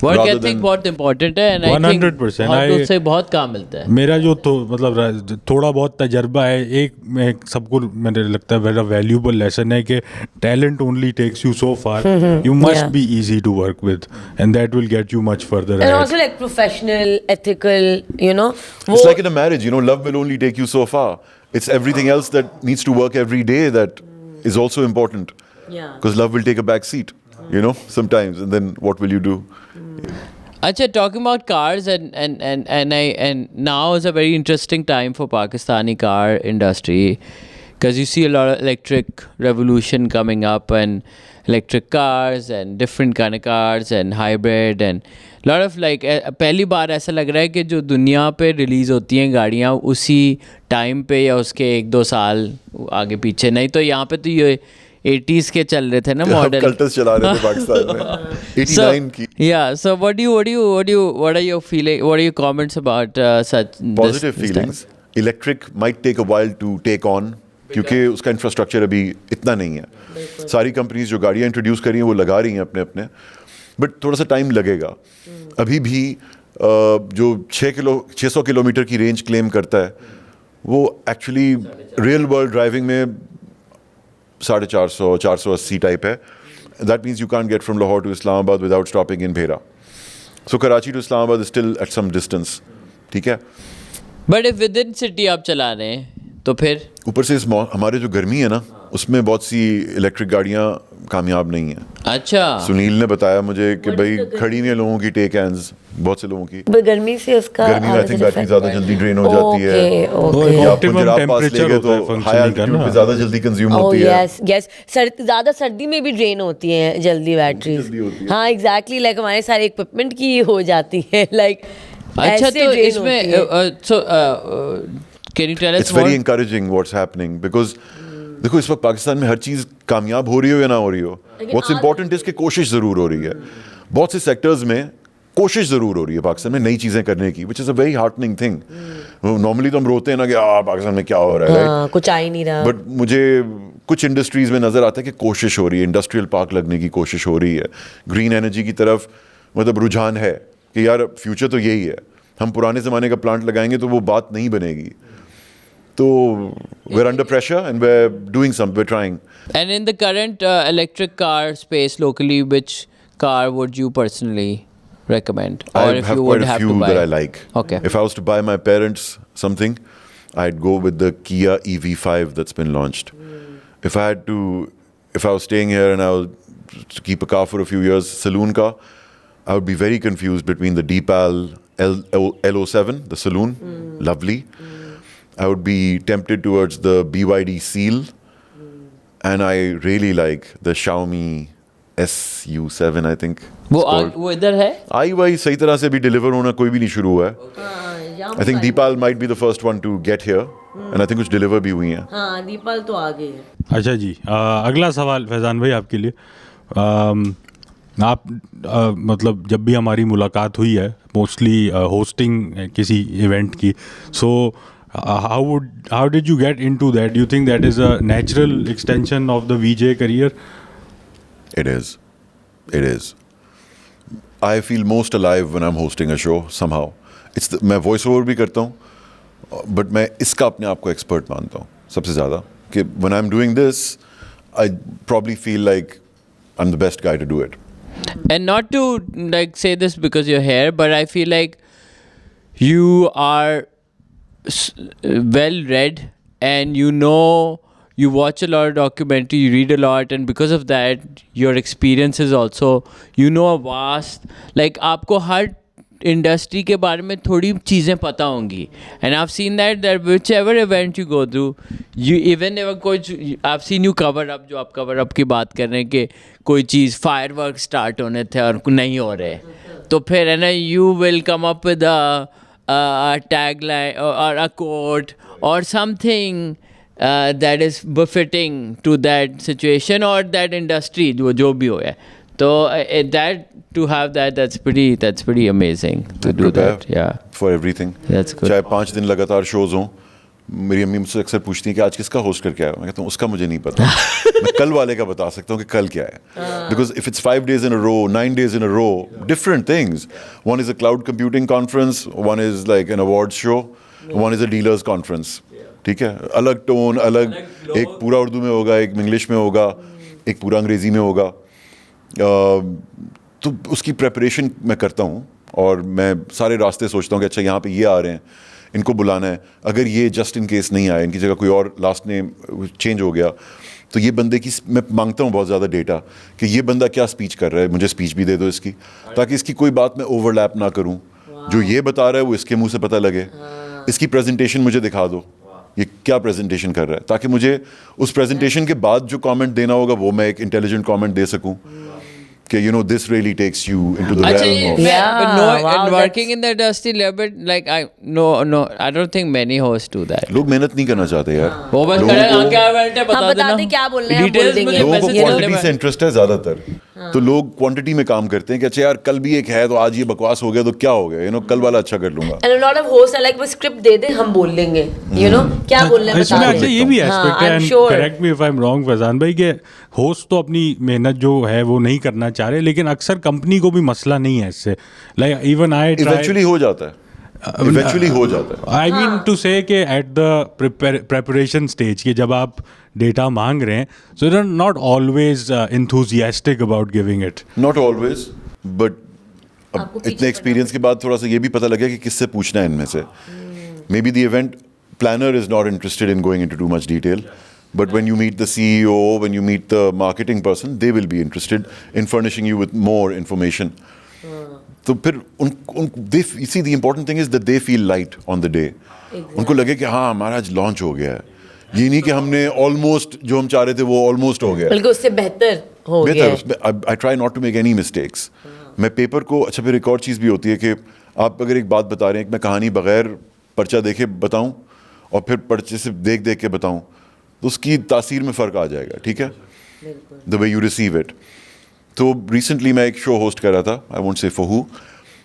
A: Work ethic बहुत important है.
D: 100%.
A: उससे बहुत काम मिलता है.
D: मेरा जो तो मतलब थोड़ा बहुत तजर्बा है, एक सबको मुझे लगता है वेरी वैल्यूबल लेसन है कि talent only takes you so far. You must be easy to work with and that will get you much further.
C: And also like professional, ethical,
B: It's like in a marriage, love will only take you so far. It's everything else that needs to work every day that is also important.
C: Yeah.
B: Because love will take a back seat, sometimes, and then what will you do?
A: Achha, talking about cars and now is a very interesting time for Pakistani car industry because you see a lot of electric revolution coming up and electric cars and different kind of cars and hybrid and lot of like पहली बार ऐसा लग रहा है कि जो दुनिया पे release होती हैं गाड़ियाँ उसी टाइम पे या उसके 1-2 साल आगे पीछे. नहीं तो यहाँ पे तो ये 80s के चल रहे थे ना मॉडल.
B: कल्टस चला रहे थे पाकिस्तान में 89 की.
A: Yeah, so what are your feeling? What are your comments about such
B: positive feelings? Electric might take a while to take on क्योंकि उसका इंफ्रास्ट्रक्चर अभी इतना नहीं है. सारी कंपनीज जो गाड़ियाँ इंट्रोड्यूस करी हैं वो लगा रही हैं अपने, बट थोड़ा सा टाइम लगेगा. अभी भी जो 600 किलोमीटर की रेंज क्लेम करता है वो एक्चुअली रियल वर्ल्ड ड्राइविंग में 450-480 टाइप है. That means you can get from Lahore to Islamabad without stopping in Bhera. So Karachi to Islamabad is still at some distance. ठीक है,
A: but if within city आप चला रहे हैं तो फिर
B: ऊपर से हमारे जो गर्मी है ना उसमें बहुत सी इलेक्ट्रिक गाड़ियाँ कामयाब नहीं हैं.
A: अच्छा,
B: सुनील ने बताया मुझे कि भाई खड़ी नहीं है लोगों की टेक हैंड्स, बहुत से लोगों की.
C: गर्मी से उसका
B: गर्मी में आई थिंक बैटरी ज़्यादा जल्दी ड्रेन हो जाती है. या आप पंजाब पास ले गए तो हाई एल्टीट्यूड पे ज़्यादा जल्दी कंज्यूम होती है.
C: यस ज़्यादा सर्दी में भी ड्रेन होती है जल्दी बैटरीज. हाँ एग्जैक्टली, लाइक हमारे सारे इक्विपमेंट की हो जाती है. लाइक
A: अच्छा,
C: ऐसे
A: तो
C: drain
A: इसमें
C: होती है।
A: so can you tell us
B: It's very
A: more?
B: encouraging what's happening because देखो इस वक्त पाकिस्तान में हर चीज़ कामयाब हो रही हो या ना हो रही हो, what's important is कि कोशिश ज़रूर हो रही है. बहुत से सेक्टर्स में कोशिश ज़रूर हो रही है पाकिस्तान में नई चीज़ें करने की, which is a very heartening thing. Normally तो हम रोते हैं ना कि पाकिस्तान में क्या हो रहा है,
C: हाँ, कुछ आ ही नहीं रहा.
B: बट मुझे कुछ इंडस्ट्रीज में नज़र आता है कि कोशिश हो रही है, इंडस्ट्रियल पार्क लगने की कोशिश हो रही है, ग्रीन एनर्जी की तरफ मतलब रुझान है कि यार फ्यूचर तो यही है, हम पुराने ज़माने का प्लांट लगाएंगे तो वो बात नहीं बनेगी. तो we're under pressure and we're trying.
A: And in the current electric car space locally, which car would you personally recommend? Or
B: I
A: if
B: have
A: you
B: quite
A: would
B: a
A: have
B: few
A: to buy?
B: that I like.
A: Okay.
B: If I was to buy my parents something, I'd go with the Kia EV5 that's been launched. If I was staying here and I was to keep a car for a few years, saloon car, I would be very confused between the Deepal L07, the saloon, lovely. I would be tempted towards the BYD Seal, and I really like the Xiaomi SU7, I think.
A: वो इधर है?
B: आई Y सही तरह से भी deliver होना कोई भी नहीं शुरू हुआ है. I think Deepal might be the first one to get here and I think कुछ डिलीवर भी हुई हैं.
C: हाँ, दीपाल तो आगे है.
D: अच्छा जी, अगला सवाल फैज़ान भाई आपके लिए. आप मतलब जब भी हमारी मुलाकात हुई है मोस्टली होस्टिंग किसी इवेंट की, सो how did you get into that? Do you think that is a natural extension of the VJ career?
B: It is. I feel most alive when I'm hosting a show somehow. मैं voice over भी करता हूँ, but मैं इसका अपने आप को expert मानता हूँ सबसे ज़्यादा कि when I'm doing this, I probably feel like I'm the best guy to do it.
A: And not to like say this because you're here, but I feel like you are well read and you watch a lot of documentary, you read a lot, and because of that your experiences also, a vast, like आपको हर industry के बारे में थोड़ी चीज़ें पता होंगी. And I've seen that whichever event you go through, you even never कोई I've seen you cover up, जो आप cover up की बात कर रहे हैं कि कोई चीज़ fireworks स्टार्ट होने थे और नहीं हो रहे, तो फिर है ना you will come up with a tagline or a quote or something that is befitting to that situation or that industry, जो भी हो है. तो that to have that's pretty amazing to do that. Yeah,
B: for everything.
A: That's good.
B: चाहे 5 दिन लगातार shows हों, मेरी अम्मी मुझसे अक्सर पूछती हैं कि आज किसका होस्ट करके आया. मैं कहता हूँ उसका मुझे नहीं पता. मैं कल वाले का बता सकता हूँ कि कल क्या है. Because if it's 5 days in a row, 9 days in a row, different things. One is a cloud computing conference, one is like an awards show, one is a dealers conference. ठीक है, अलग टोन, अलग एक पूरा उर्दू में होगा, एक English में होगा, एक पूरा अंग्रेजी में होगा. तो उसकी प्रेपरेशन मैं करता हूँ और मैं सारे रास्ते सोचता हूँ कि अच्छा यहाँ पे ये आ रहे हैं, इनको बुलाना है, अगर ये जस्ट इन केस नहीं आए, इनकी जगह कोई और लास्ट नेम चेंज हो गया, तो ये बंदे की मैं मांगता हूँ बहुत ज़्यादा डेटा कि ये बंदा क्या स्पीच कर रहा है, मुझे स्पीच भी दे दो इसकी, ताकि इसकी कोई बात मैं ओवरलैप ना करूँ. जो ये बता रहा है वो इसके मुंह से पता लगे. इसकी प्रेजेंटेशन मुझे दिखा दो, ये क्या प्रेजेंटेशन कर रहा है, ताकि मुझे उस प्रेजेंटेशन के बाद जो कमेंट देना होगा वो मैं एक इंटेलिजेंट कमेंट दे सकूँ कि this really takes you into the realm of.
A: And working in the industry a little bit, like I don't think many hosts do that.
B: लोग मेहनत नहीं करना चाहते यार.
A: वो बस क्या बैठे
C: बता देना क्या बोल रहे हैं,
A: Details
C: बोल देंगे.
B: लोगों को
A: message
B: क्वांटिटी
A: करने
B: से इंटरेस्ट है ज़्यादातर, तो लोग क्वांटिटी में काम करते हैं कि अच्छा यार कल भी एक है तो आज ये बकवास हो गया तो क्या हो गया, कल वाला अच्छा कर लूंगा.
C: And a lot of hosts are like वो स्क्रिप्ट दे दे हम बोल लेंगे, क्या बोलना है
D: इसमें
C: बता
D: अच्छा
C: दे.
D: ये भी एस्पेक्ट है,
C: I'm
D: and
C: sure.
D: Correct me if I am wrong Faizan भाई, कि होस्ट तो अपनी मेहनत जो है वो नहीं करना चाह रहे, लेकिन अक्सर कंपनी को भी मसला नहीं है इससे. लाइक इवन आई
B: इवेंचुअली हो जाता है.
D: आई मीन टू से कि एट द प्रेपरेशन स्टेज कि जब आप डेटा मांग रहे हैं, so you are not always enthusiastic about giving it.
B: Not always, but इतने एक्सपीरियंस के बाद थोड़ा सा ये भी पता लगा कि किससे पूछना है इनमें से. May be the event planner is not interested in going into too much detail, but when you meet the CEO, when you meet the marketing person, they will be interested in furnishing you with more information. तो फिर you see, the important thing is that they feel light on the day. उनको लगे कि हाँ हमारा आज launch हो गया है, ये नहीं कि हमने ऑलमोस्ट जो हम चाह रहे थे वो ऑलमोस्ट हो गया,
C: बल्कि उससे बेहतर हो गया.
B: I try not to make any mistakes. मैं पेपर को, अच्छा फिर एक और चीज़ भी होती है कि आप अगर एक बात बता रहे हैं कि मैं कहानी बगैर पर्चा देखे बताऊं और फिर पर्चे से देख देख के बताऊं, तो उसकी तासीर में फ़र्क आ जाएगा, ठीक है, the way you receive it. तो रिसेंटली मैं एक शो होस्ट कर रहा था, आई वोंट से फॉर हू,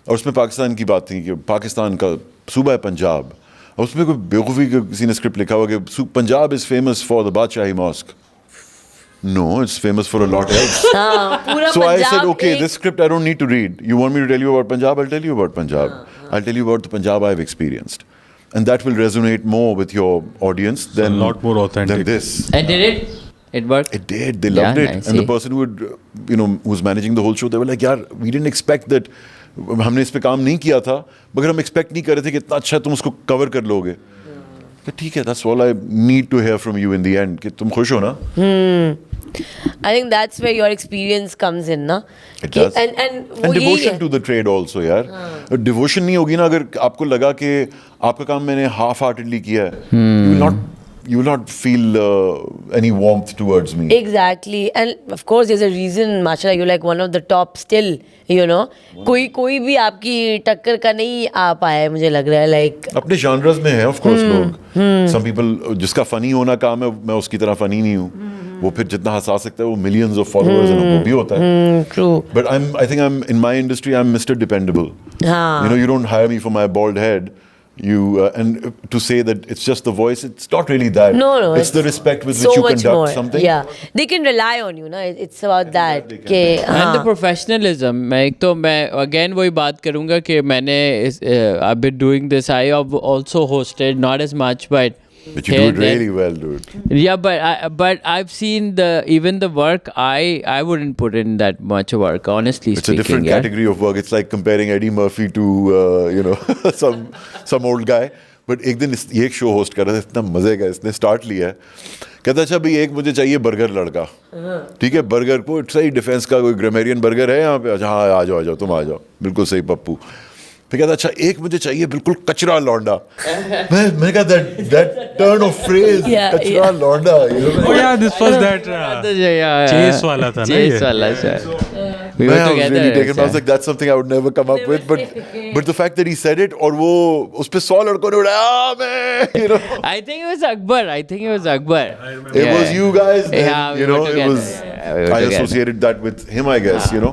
B: और उसमें पाकिस्तान की बात थी कि पाकिस्तान का सूबा है पंजाब, और उसमें कोई बेवकूफ़ी किसी ने स्क्रिप्ट लिखा हुआ कि Punjab is famous for the Badshahi mosque. No, it's famous for a lot else.
C: पूरा
B: So I said,
C: Punjab
B: okay,
C: एक-
B: this script I don't need to read. You want me to tell you about Punjab? I'll tell you about Punjab. I'll tell you about the Punjab I've experienced. And that will resonate more with your audience than,
D: lot more authentic.
B: than this.
A: And did it? It worked?
B: It did. They loved
A: Yeah,
B: it.
A: I
B: And the
A: see.
B: person who would, who was managing the whole show, they were like, यार, we didn't expect that. हमने इस पे काम नहीं किया था, मगर हम expect नहीं कर रहे थे कि इतना अच्छा तुम उसको cover कर लोगे. तो ठीक है, that's all I need to hear from you in the end. कि तुम खुश हो ना?
C: I think that's where your experience comes in, ना.
B: It
C: कि-
B: does.
C: And वो
B: And
C: यही
B: devotion
C: है.
B: to the trade also, यार. Devotion नहीं होगी ना, अगर आपको लगा कि आपका काम मैंने half-heartedly किया है, you will not feel any warmth towards me.
C: Exactly, and of course there's a reason, mashallah, you're like one of the top still, कोई भी आपकी टक्कर का नहीं आ पाया है, मुझे लग रहा है, like
B: अपने genres में है, of course, लोग. Some people, जिसका funny होना काम है, मैं उसकी तरह funny नहीं हूँ. वो फिर जितना हंसा सकता है, वो millions of followers हैं, वो भी होता है.
C: true.
B: But I think I'm in my industry, I'm Mr. Dependable.
C: हाँ.
B: You don't hire me for my bald head. And to say that it's just the voice, it's not really that.
C: No,
B: it's the respect with
C: so
B: which you
C: much
B: conduct
C: more.
B: something.
C: Yeah, they can rely on you, ना. It's about that. कि
A: And the professionalism. मैं again वही बात करूँगा कि मैंने I've been doing this. I have also hosted, not as much, but
B: But you do it really well, dude.
A: Yeah, but I've seen even the work. I wouldn't put in that much work, honestly
B: It's
A: speaking.
B: a different
A: yeah.
B: category of work. It's like comparing Eddie Murphy to some old guy. But एक दिन ये एक show host कर रहा था, इतना मजे का इसने स्टार्ट लिया है. कहता अच्छा भाई एक मुझे चाहिए बर्गर लड़का. ठीक है, बर्गर को सही डिफेंस का कोई ग्रामेरियन बर्गर है यहाँ पे? हाँ, आ जाओ तुम आ जाओ, बिल्कुल सही पप्पू. फिर कहता अच्छा एक मुझे चाहिए बिल्कुल कचरा लौंडा. मैं कहा that turn of phrase,
C: Yeah,
B: कचरा
C: yeah.
B: लौंडा.
D: Oh yeah, this was that
A: Yeah.
D: Chase वाला था ना
A: Chase
D: ये?
A: वाला sir. We were
B: I was
A: together.
B: really taken. I was
A: sir.
B: like, that's something I would never come up with. But the fact that he said it, और वो उस पे 100 लड़कों ने उड़ाया, मैं,
A: I think it was Akbar.
B: It was you guys. Then,
A: Yeah, we were
B: it
A: together.
B: was.
A: Yeah, we were
B: I
A: together.
B: associated that with him, I guess.
D: Yeah,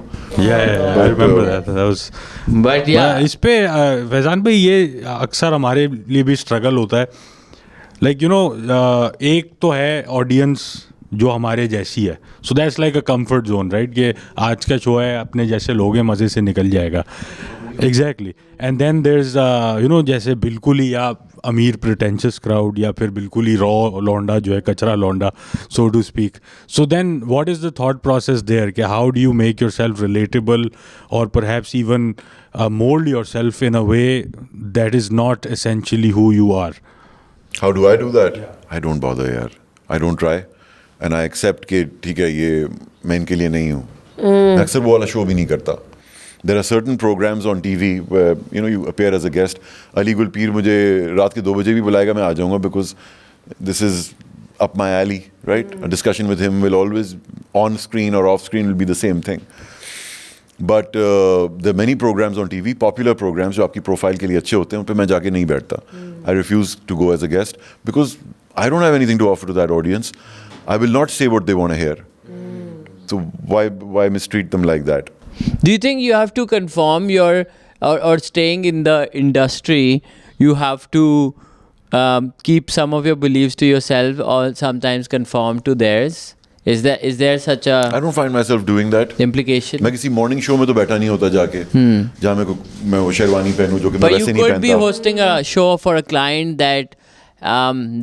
D: I remember that. That was.
A: But yeah.
D: इस पे फैजान भाई ये अक्सर हमारे लिए भी struggle होता है. लाइक एक तो है ऑडियंस जो हमारे जैसी है, so that's like a comfort zone, right, कि आज का शो है, अपने जैसे लोग हैं, मज़े से निकल जाएगा. Exactly. And then there is जैसे बिल्कुल ही या अमीर प्रिटेंशियस क्राउड या फिर बिल्कुल ही रॉ लौंडा जो है, कचरा लौंडा, so to speak. So then what is the thought process there कि how do you make yourself relatable और perhaps even mould yourself in a way that is not essentially who you are?
B: How do I do that? I don't bother, यार. I don't try. And I accept कि ठीक है ये मैं इनके लिए नहीं हूँ. मैं अक्सर वो वाला शो भी नहीं करता. There are certain programs on TV where you appear as a guest. Ali Gul Peer मुझे रात के 2 बजे भी बुलाएगा, मैं आ जाऊँगा because this is up my alley, right? A discussion with him will always, on screen or off screen, will be the same thing. But there are many programs on TV, popular programs जो आपकी profile के लिए अच्छे होते हैं, उन पे मैं जाके नहीं बैठता. I refuse to go as a guest because I don't have anything to offer to that audience. I will not say what they want to hear. So why mistreat them like that?
A: Do you think you have to conform your or staying in the industry, you have to keep some of your beliefs to yourself or sometimes conform to theirs? Is there such a
B: I don't find myself doing that.
A: implication?
B: मैं किसी morning show में तो बैठा नहीं होता जाके, जहाँ मैं वो शेरवानी पहनूं जो कि मैं
A: But you
B: वैसे नहीं
A: could be
B: पहनता.
A: hosting a show for a client that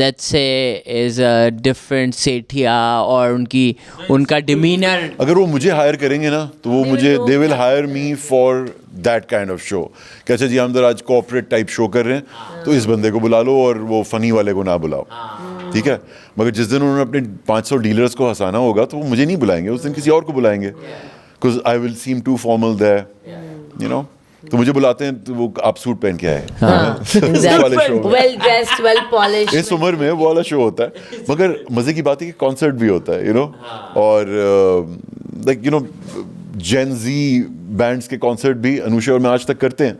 A: let's say is a different Sethia और उनका demeanor.
B: अगर वो मुझे हायर करेंगे ना तो वो मुझे they will hire me for that kind of show. कैसे जी हम तो आज कॉर्पोरेट टाइप शो कर रहे हैं तो इस बंदे को बुला लो और वो फनी वाले को ना बुलाओ. ठीक है, मगर जिस दिन उन्होंने अपने 500 डीलर्स को हंसाना होगा तो वो मुझे नहीं बुलाएंगे, उस दिन किसी और को बुलाएंगे. Because I will seem too formal there. तो मुझे बुलाते हैं तो वो आप सूट पहन के आए. वाले show में.
C: Well dressed, well polished.
B: इस उम्र में वो वाला शो होता है. मगर मजे की बात है कि कॉन्सर्ट भी होता है, और लाइक जेन जी बैंड्स के कॉन्सर्ट भी अनुषा और मैं आज तक करते हैं,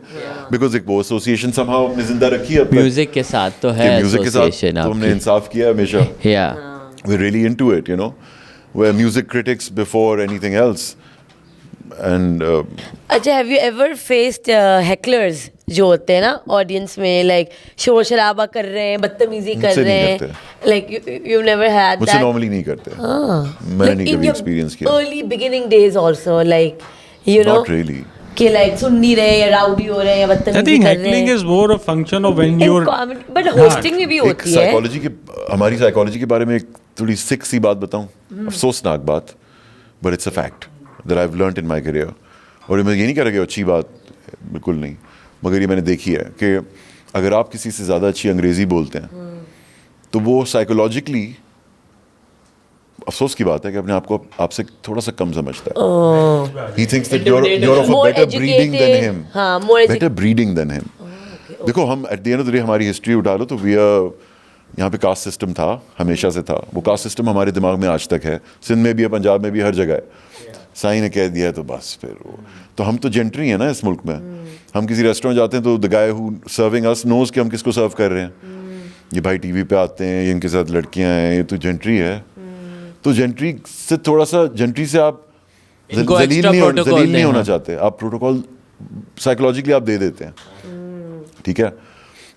B: बिकॉज एक वो एसोसिएशन समहाउ हमने जिंदा रखी है अब तक।
A: म्यूजिक के साथ तो है
B: म्यूजिक के साथ
A: association
B: तो हमने
A: आपकी।
B: इंसाफ किया हमेशा।
A: Yeah.
B: We're really into it, you know. We're music critics before anything else. And
C: अच्छा, हैव यू एवर फेस्ड हेकलर्स जो होते हैं ना ऑडियंस में, लाइक शोर शराबा कर रहे हैं, बदतमीजी कर
B: मुझसे
C: रहे
B: नहीं
C: हैं,
B: करते।
C: लाइक यू नेवर हैड
B: मुझसे
C: दैट?
B: नॉर्मली नहीं करते, मैंने नहीं कभी एक्सपीरियंस किया।
C: Early beginning days also, like you know,
B: Not really.
C: कि लाइक सुन नहीं रहे या राउडी हो रहे हैं या
D: I
C: बदतमीजी
D: think
C: कर रहे
D: heckling
C: हैं।
D: is more a function of when you're
C: but hosting में भी
B: एक
C: होती है।
B: साइकोलॉजी के, हमारी साइकोलॉजी के बारे में एक थोड़ी सिक सी बात बताऊं, अफसोसनाक बात, but it's a fact that I have learned in my career. और मैं ये नहीं कह रहा कि अच्छी बात, बिल्कुल नहीं, मगर ये मैंने देखी है कि अगर आप किसी से ज़्यादा अच्छी अंग्रेज़ी बोलते हैं तो वो साइकोलॉजिकली, अफसोस की बात है कि अपने आप को आपसे थोड़ा सा कम समझता है। He thinks that you're of a
C: More
B: better breeding than
C: educated,
B: him.
C: हाँ, more
B: better breeding than him. देखो, हम at the end of the day हमारी हिस्ट्री उठा लो तो यहाँ पे कास्ट सिस्टम था, हमेशा से था। वो कास्ट सिस्टम हमारे दिमाग में आज तक है, सिंध में भी है, पंजाब में भी, हर जगह है। साईं ने कह दिया है तो बस फिर वो, तो हम तो जेंट्री हैं ना इस मुल्क में। हम किसी रेस्टोरेंट जाते हैं तो the guy who serving us knows कि हम किसको सर्व कर रहे हैं। ये भाई टीवी पे आते हैं, ये इनके साथ लड़कियां हैं, ये तो जेंट्री है। तो जेंट्री से थोड़ा सा, जेंट्री से आप
A: इनको
B: जलील
A: extra protocol
B: नहीं
A: दें,
B: होना
A: हाँ।
B: चाहते, आप प्रोटोकॉल साइकोलॉजिकली आप दे देते हैं, ठीक है।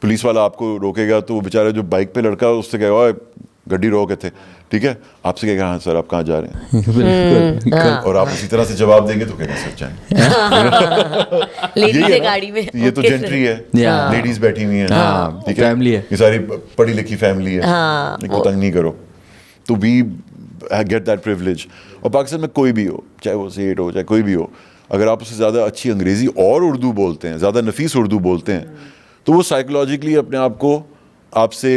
B: पुलिस वाला आपको रोकेगा तो वो बेचारा जो बाइक पे लड़का उससे कहेगा ओए गड्डी रोके थे, ठीक है, आपसे कहेगा हाँ सर आप कहाँ जा रहे हैं, और आप उसी तरह से जवाब देंगे तो कहेंगे सर जाएंगे।
C: लेडीज
B: यही
C: है
B: है ना?
C: गाड़ी में,
B: ये तो
C: Okay,
B: जेंट्री है,
A: Yeah.
B: लेडीज बैठी हुई हैं,
A: हाँ,
B: ठीक है,
A: family है।
B: ये सारी पढ़ी लिखी फैमिली है,
C: हाँ,
B: इनको तंग नहीं करो। तो वी गेट दैट प्रिविलेज। और पाकिस्तान में कोई भी हो, चाहे वो सेठ हो चाहे कोई भी हो, अगर आप उससे ज़्यादा अच्छी अंग्रेज़ी और उर्दू बोलते हैं, ज़्यादा नफीस उर्दू बोलते हैं, तो वो साइकोलॉजिकली अपने आप को आपसे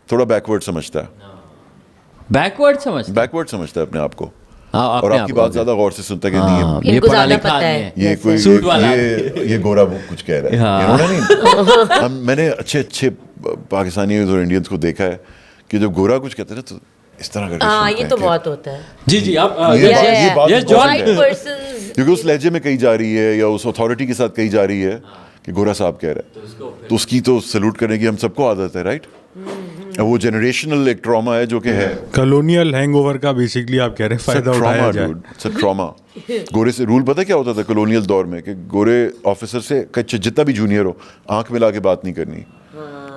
B: थोड़ा बैकवर्ड समझता है,
A: बैकवर्ड समझता
B: है अपने आप को,
A: हाँ, अपने
B: और
A: आप
B: आपकी
A: को,
B: बात ज़्यादा गौर से सुनता है कि नहीं
A: हाँ,
B: ये
A: ये
C: इनको
A: पढ़ा
C: ज़्यादा
A: लिखा
C: पता
A: आदमी
C: है।
A: है।
B: ये कोई
A: सूट वाला।
B: ये गोरा वो कुछ कह रहा है,
A: हाँ।
B: you know what I mean? मैंने अच्छे पाकिस्तानी और इंडियंस को देखा है कि जब गोरा कुछ कहते हैं तो इस तरह करके
C: हाँ,
B: सुनते
C: ये
B: हैं
C: तो
B: कि
C: बहुत होता है।
A: जी जी आप
B: ये
C: Yeah,
B: बात
A: yes,
B: important
A: John.
C: White
B: है।
C: persons,
B: क्योंकि उस लहजे में कही जा रही है या उस अथॉरिटी के साथ कही जा रही है कि गोरा साहब कह रहा है, तो उसकी तो सैल्यूट करने की हम सबको आदत है, राइट। वो जनरेशनल एक ट्रॉमा है जो कि है,
D: कॉलोनियल हैंगओवर का बेसिकली आप कह रहे हैं फायदा उठाया जाए।
B: It's a trauma. गोरे से रूल पता है क्या होता था कॉलोनियल दौर में, कि गोरे ऑफिसर से जितना भी जूनियर हो आंख मिला के बात नहीं करनी,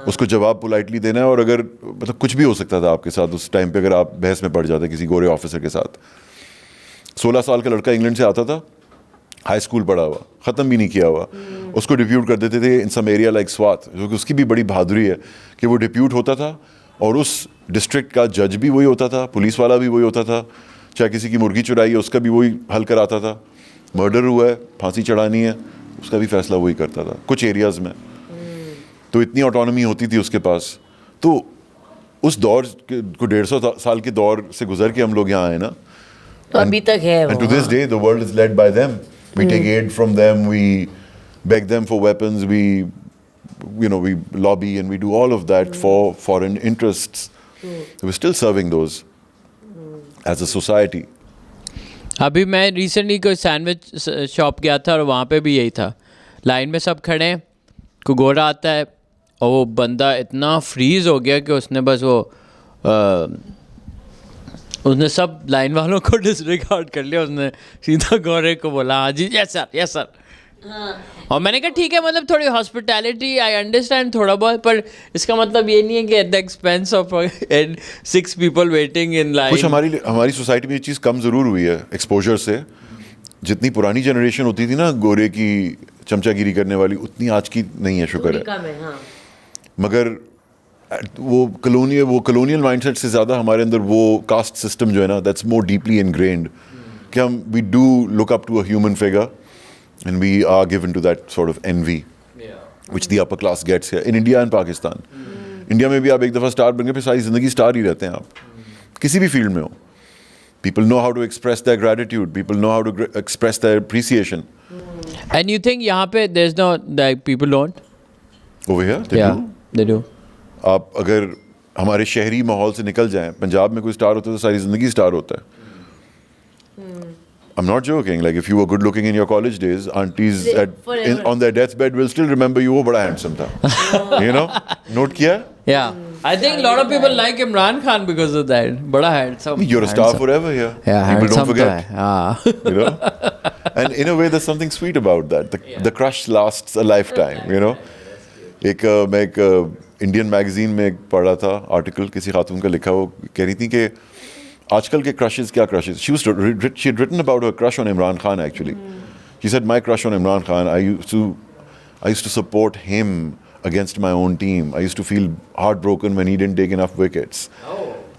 B: उसको जवाब पोलाइटली देना है, और अगर मतलब कुछ भी हो सकता था आपके साथ उस टाइम पे अगर आप बहस में पड़ जाते किसी गोरे ऑफिसर के साथ। 16 साल का लड़का इंग्लैंड से आता था, हाई स्कूल पढ़ा हुआ, ख़त्म भी नहीं किया हुआ, उसको डिप्यूट कर देते थे इन सम एरिया लाइक स्वात, जो कि उसकी भी बड़ी बहादुरी है कि वो डिप्यूट होता था और उस डिस्ट्रिक्ट का जज भी वही होता था, पुलिस वाला भी वही होता था, चाहे किसी की मुर्गी चुराई है उसका भी वही हल कराता था, मर्डर हुआ है फांसी चढ़ानी है उसका भी फैसला वही करता था कुछ एरियाज़ में। तो इतनी ऑटोनॉमी होती थी उसके पास। तो उस दौर को 150 साल के दौर से गुजर के हम लोग यहाँ आए ना,
C: तो अभी तक है
B: and to
C: वो।
B: this day the world is led by them. We take aid from them, we beg them for weapons, we lobby and we do all of that for foreign interests. We're still serving those as a society.
A: अभी मैं recently कोई sandwich shop गया था और वहाँ पे भी यही था, लाइन में सब खड़े हैं, कोई गोरा आता है और वो बंदा इतना फ्रीज हो गया कि उसने बस उसने सब लाइन वालों को डिसरिगार्ड कर लिया, उसने सीधा गोरे को बोला हाँ जी यस सर। और मैंने कहा ठीक है, मतलब थोड़ी हॉस्पिटैलिटी आई अंडरस्टैंड थोड़ा बहुत, पर इसका मतलब ये नहीं है कि at the expense of 6 people waiting in line.
B: कुछ हमारी सोसाइटी में ये चीज़ कम ज़रूर हुई है एक्सपोजर से। जितनी पुरानी जनरेशन होती थी ना गोरे की चमचागिरी करने वाली, उतनी आज की नहीं है, शुक्र है।
C: हाँ।
B: मगर वो कलोनियल माइंडसेट से ज़्यादा हमारे अंदर वो कास्ट सिस्टम जो है ना, दैट्स मोर डीपली इनग्रेन्ड, कि हम we do look up to a human figure and we are given to that sort of envy, which the upper class gets here in India and Pakistan. India में भी आप एक दफ़ा star बन गए फिर सारी ज़िंदगी स्टार ही रहते हैं आप, किसी भी फील्ड में हो। People know how to express their gratitude, people know how to express their appreciation.
A: And you think यहाँ पे there's no like people don't?
B: Over here, they do.
A: They do.
B: आप अगर हमारे शहरी माहौल से निकल जाएं, पंजाब में कोई स्टार होता है तो सारी ज़िंदगी स्टार होता है। I'm not joking. Like if you were good looking in your college days, aunties
C: Forever.
B: on their deathbed will still remember you. वो बड़ा handsome था. You know? Note किया?
A: Yeah. I think a lot of people like Imran Khan because of that. Bada handsome.
B: You're a star
A: handsome.
B: forever here.
A: Yeah,
B: People don't
A: handsome
B: forget.
A: to hai.
B: You know? And in a way, there's something sweet about that. The crush lasts a lifetime. You know? मैं एक Indian magazine में एक पढ़ा था article, किसी खातून का लिखा, वो कह रही थी कि आजकल के crushes क्या crushes. She had written about her crush on Imran Khan actually. She said, my crush on Imran Khan, I used to support him against my own team. I used to feel heartbroken when he didn't take enough wickets.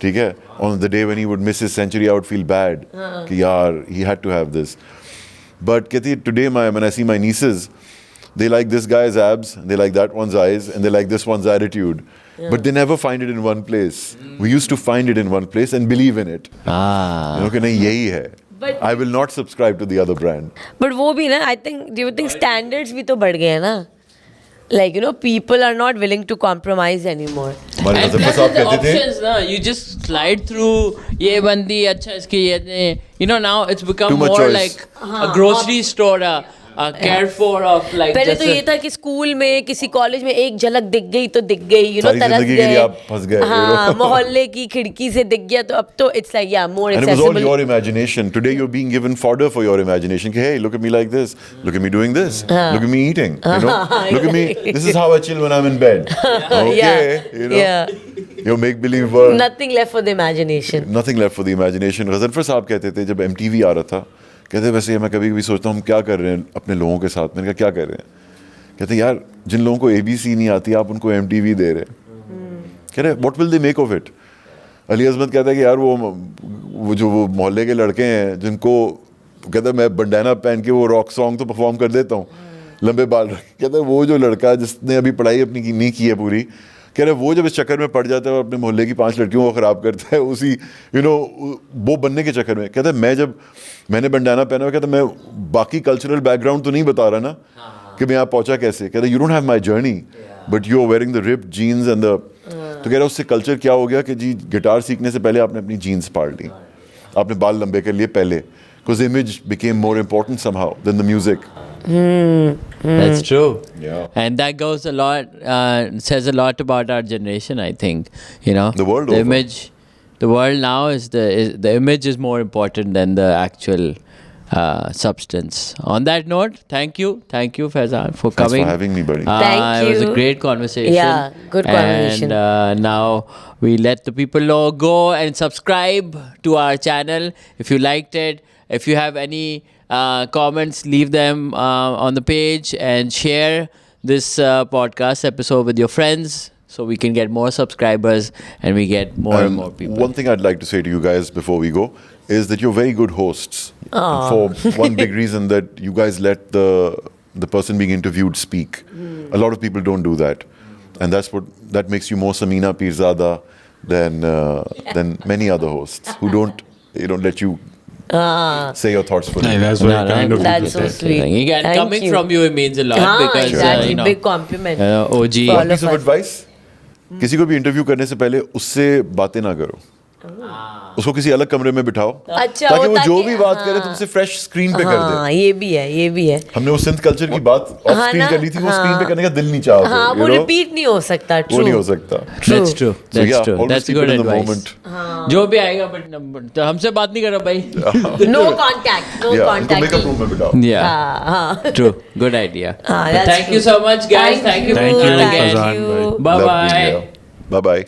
B: ठीक है? On the day when he would miss his century, I would feel bad. कि यार, he had to have this. But कहती है, today when I see my nieces, they like this guy's abs, they like that one's eyes, and they like this one's attitude. But they never find it in one place. We used to find it in one place and believe in it. You know कि नहीं यही है.
C: But-
B: I will not subscribe to the other brand.
C: But वो भी ना, I think, do you think standards भी तो बढ़ गए हैं ना? Like, you know, people are not willing to compromise anymore.
B: हमारे
A: And
B: हज़रत
A: plus
B: साहब
A: the
B: कहते थे,
A: options, na, you just slide through ये बंदी अच्छा इसकी ये you know now it's become
B: Too much
A: more
B: choice.
A: like a grocery store, a Carrefour of like.
C: पहले
A: just
C: तो ये था कि स्कूल में किसी कॉलेज में एक झलक दिख गई तो दिख गई, you know,
B: सारी
C: तरस
B: जिंदगी के लिए
C: गए.
B: आप फंस गए, you
C: हाँ,
B: know.
C: मोहल्ले की खिड़की से दिख गया तो अब तो it's like yeah more
B: and it was all
C: accessible.
B: your imagination. Today you're being given fodder for your imagination. Hey, look at me like this. Look at me doing this. Look at me eating. You know? Look at me. This is how I chill when I'm in bed. Okay.
C: Yeah,
B: You know?
C: yeah.
B: Your make-believe world.
C: Nothing left for the imagination.
B: Nothing left for the imagination. Ghazanfar साहब कहते थे जब MTV आ रहा था, कहते वैसे मैं कभी कभी सोचता हूँ हम क्या कर रहे हैं अपने लोगों के साथ. मैंने कहा क्या कर रहे हैं? कहते यार जिन लोगों को ABC नहीं आती आप उनको MTV दे रहे हैं. कह रहे what will they make of it? Ali अज़मत कहता है कि यार वो जो वो मोहल्ले के लड़के हैं जिनको कहता है मैं बंडाना पहन के वो रॉक सॉन्ग तो परफॉर्म कर देता हूँ लंबे बाल रख, कहता है वो जो लड़का जिसने अभी पढ़ाई अपनी नहीं की है पूरी, कह रहे वो जब इस चक्कर में पड़ जाता है और अपने मोहल्ले की 5 लड़कियों को ख़राब करता है उसी वो बनने के चक्कर में. कहता है मैंने बंडाना पहना हुआ, कहता मैं बाकी कल्चरल बैकग्राउंड तो नहीं बता रहा ना कि मैं यहाँ पहुँचा कैसे. कहता you don't have my journey but you are wearing the ripped jeans and the. तो कह रहा उससे कल्चर क्या हो गया कि जी गिटार सीखने से पहले आपने अपनी जीन्स फाड़ ली, आपने बाल लंबे कर लिए पहले, because image became more important somehow than the music.
A: That's true.
B: Yeah.
A: And that goes a lot, says a lot about our generation, I think. You know,
B: The world
A: the
B: over.
A: image, the world now is the image is more important than the actual substance. On that note, thank you, Faizan, for
B: Thanks
A: coming.
B: for having me, buddy.
C: Thank
A: It was a
C: you.
A: great conversation.
C: Yeah, good conversation.
A: And now we let the people know, go and subscribe to our channel if you liked it. If you have any comments, leave them on the page and share this podcast episode with your friends so we can get more subscribers and we get more and more people.
B: One thing I'd like to say to you guys before we go is that you're very good hosts. For one big reason that you guys let the person being interviewed speak. A lot of people don't do that, and that makes you more Samina Pirzada than many other hosts who don't let you say your thoughts for
D: Hey,
B: you.
D: that's very kind of you.
C: That's so sweet.
A: Again,
C: Thank
A: coming
C: you.
A: from you, it means a lot
C: हाँ,
A: because
C: exactly.
A: you know,
C: Big compliment.
A: OG.
C: For all
B: One piece
C: of
B: of
C: us.
B: advice: किसी को भी interview करने से पहले उससे बातें ना करो. उसको किसी अलग कमरे में बिठाओ
C: अच्छा,
B: ताकि वो
C: ताकि-
B: जो भी बात करे
C: हाँ।
B: तुमसे फ्रेश स्क्रीन पे कर
C: हाँ,
B: दे.
C: ये भी है.
B: हमने वो सिंध कल्चर की बात ऑफ
C: हाँ
B: स्क्रीन
C: ना,
B: कर ली थी, वो
C: हाँ।
B: स्क्रीन पे करने का दिल नहीं चाहता.
C: हाँ,
B: you
C: वो
B: know?
C: रिपीट नहीं हो सकता.
B: वो नहीं हो
C: True.
B: सकता.
A: That's true.
B: So
A: That's
B: yeah,
A: true.
B: always
A: That's
B: keep
A: good
B: it in the
A: advice.
B: moment.
A: जो भी आएगा but तो हमसे बात नहीं करो भाई.
C: No contact. No
B: Yeah, उनको
C: contact.
B: मेकअप रूम में बिठाओ.
A: Yeah.
C: हाँ.
A: True. Good idea.
C: that's
A: Thank you
C: true.
A: so much, guys. Thank you.
D: Thank you,
A: again.
D: Fazan.
A: Bye
B: Love
A: bye.
B: being here. Bye bye.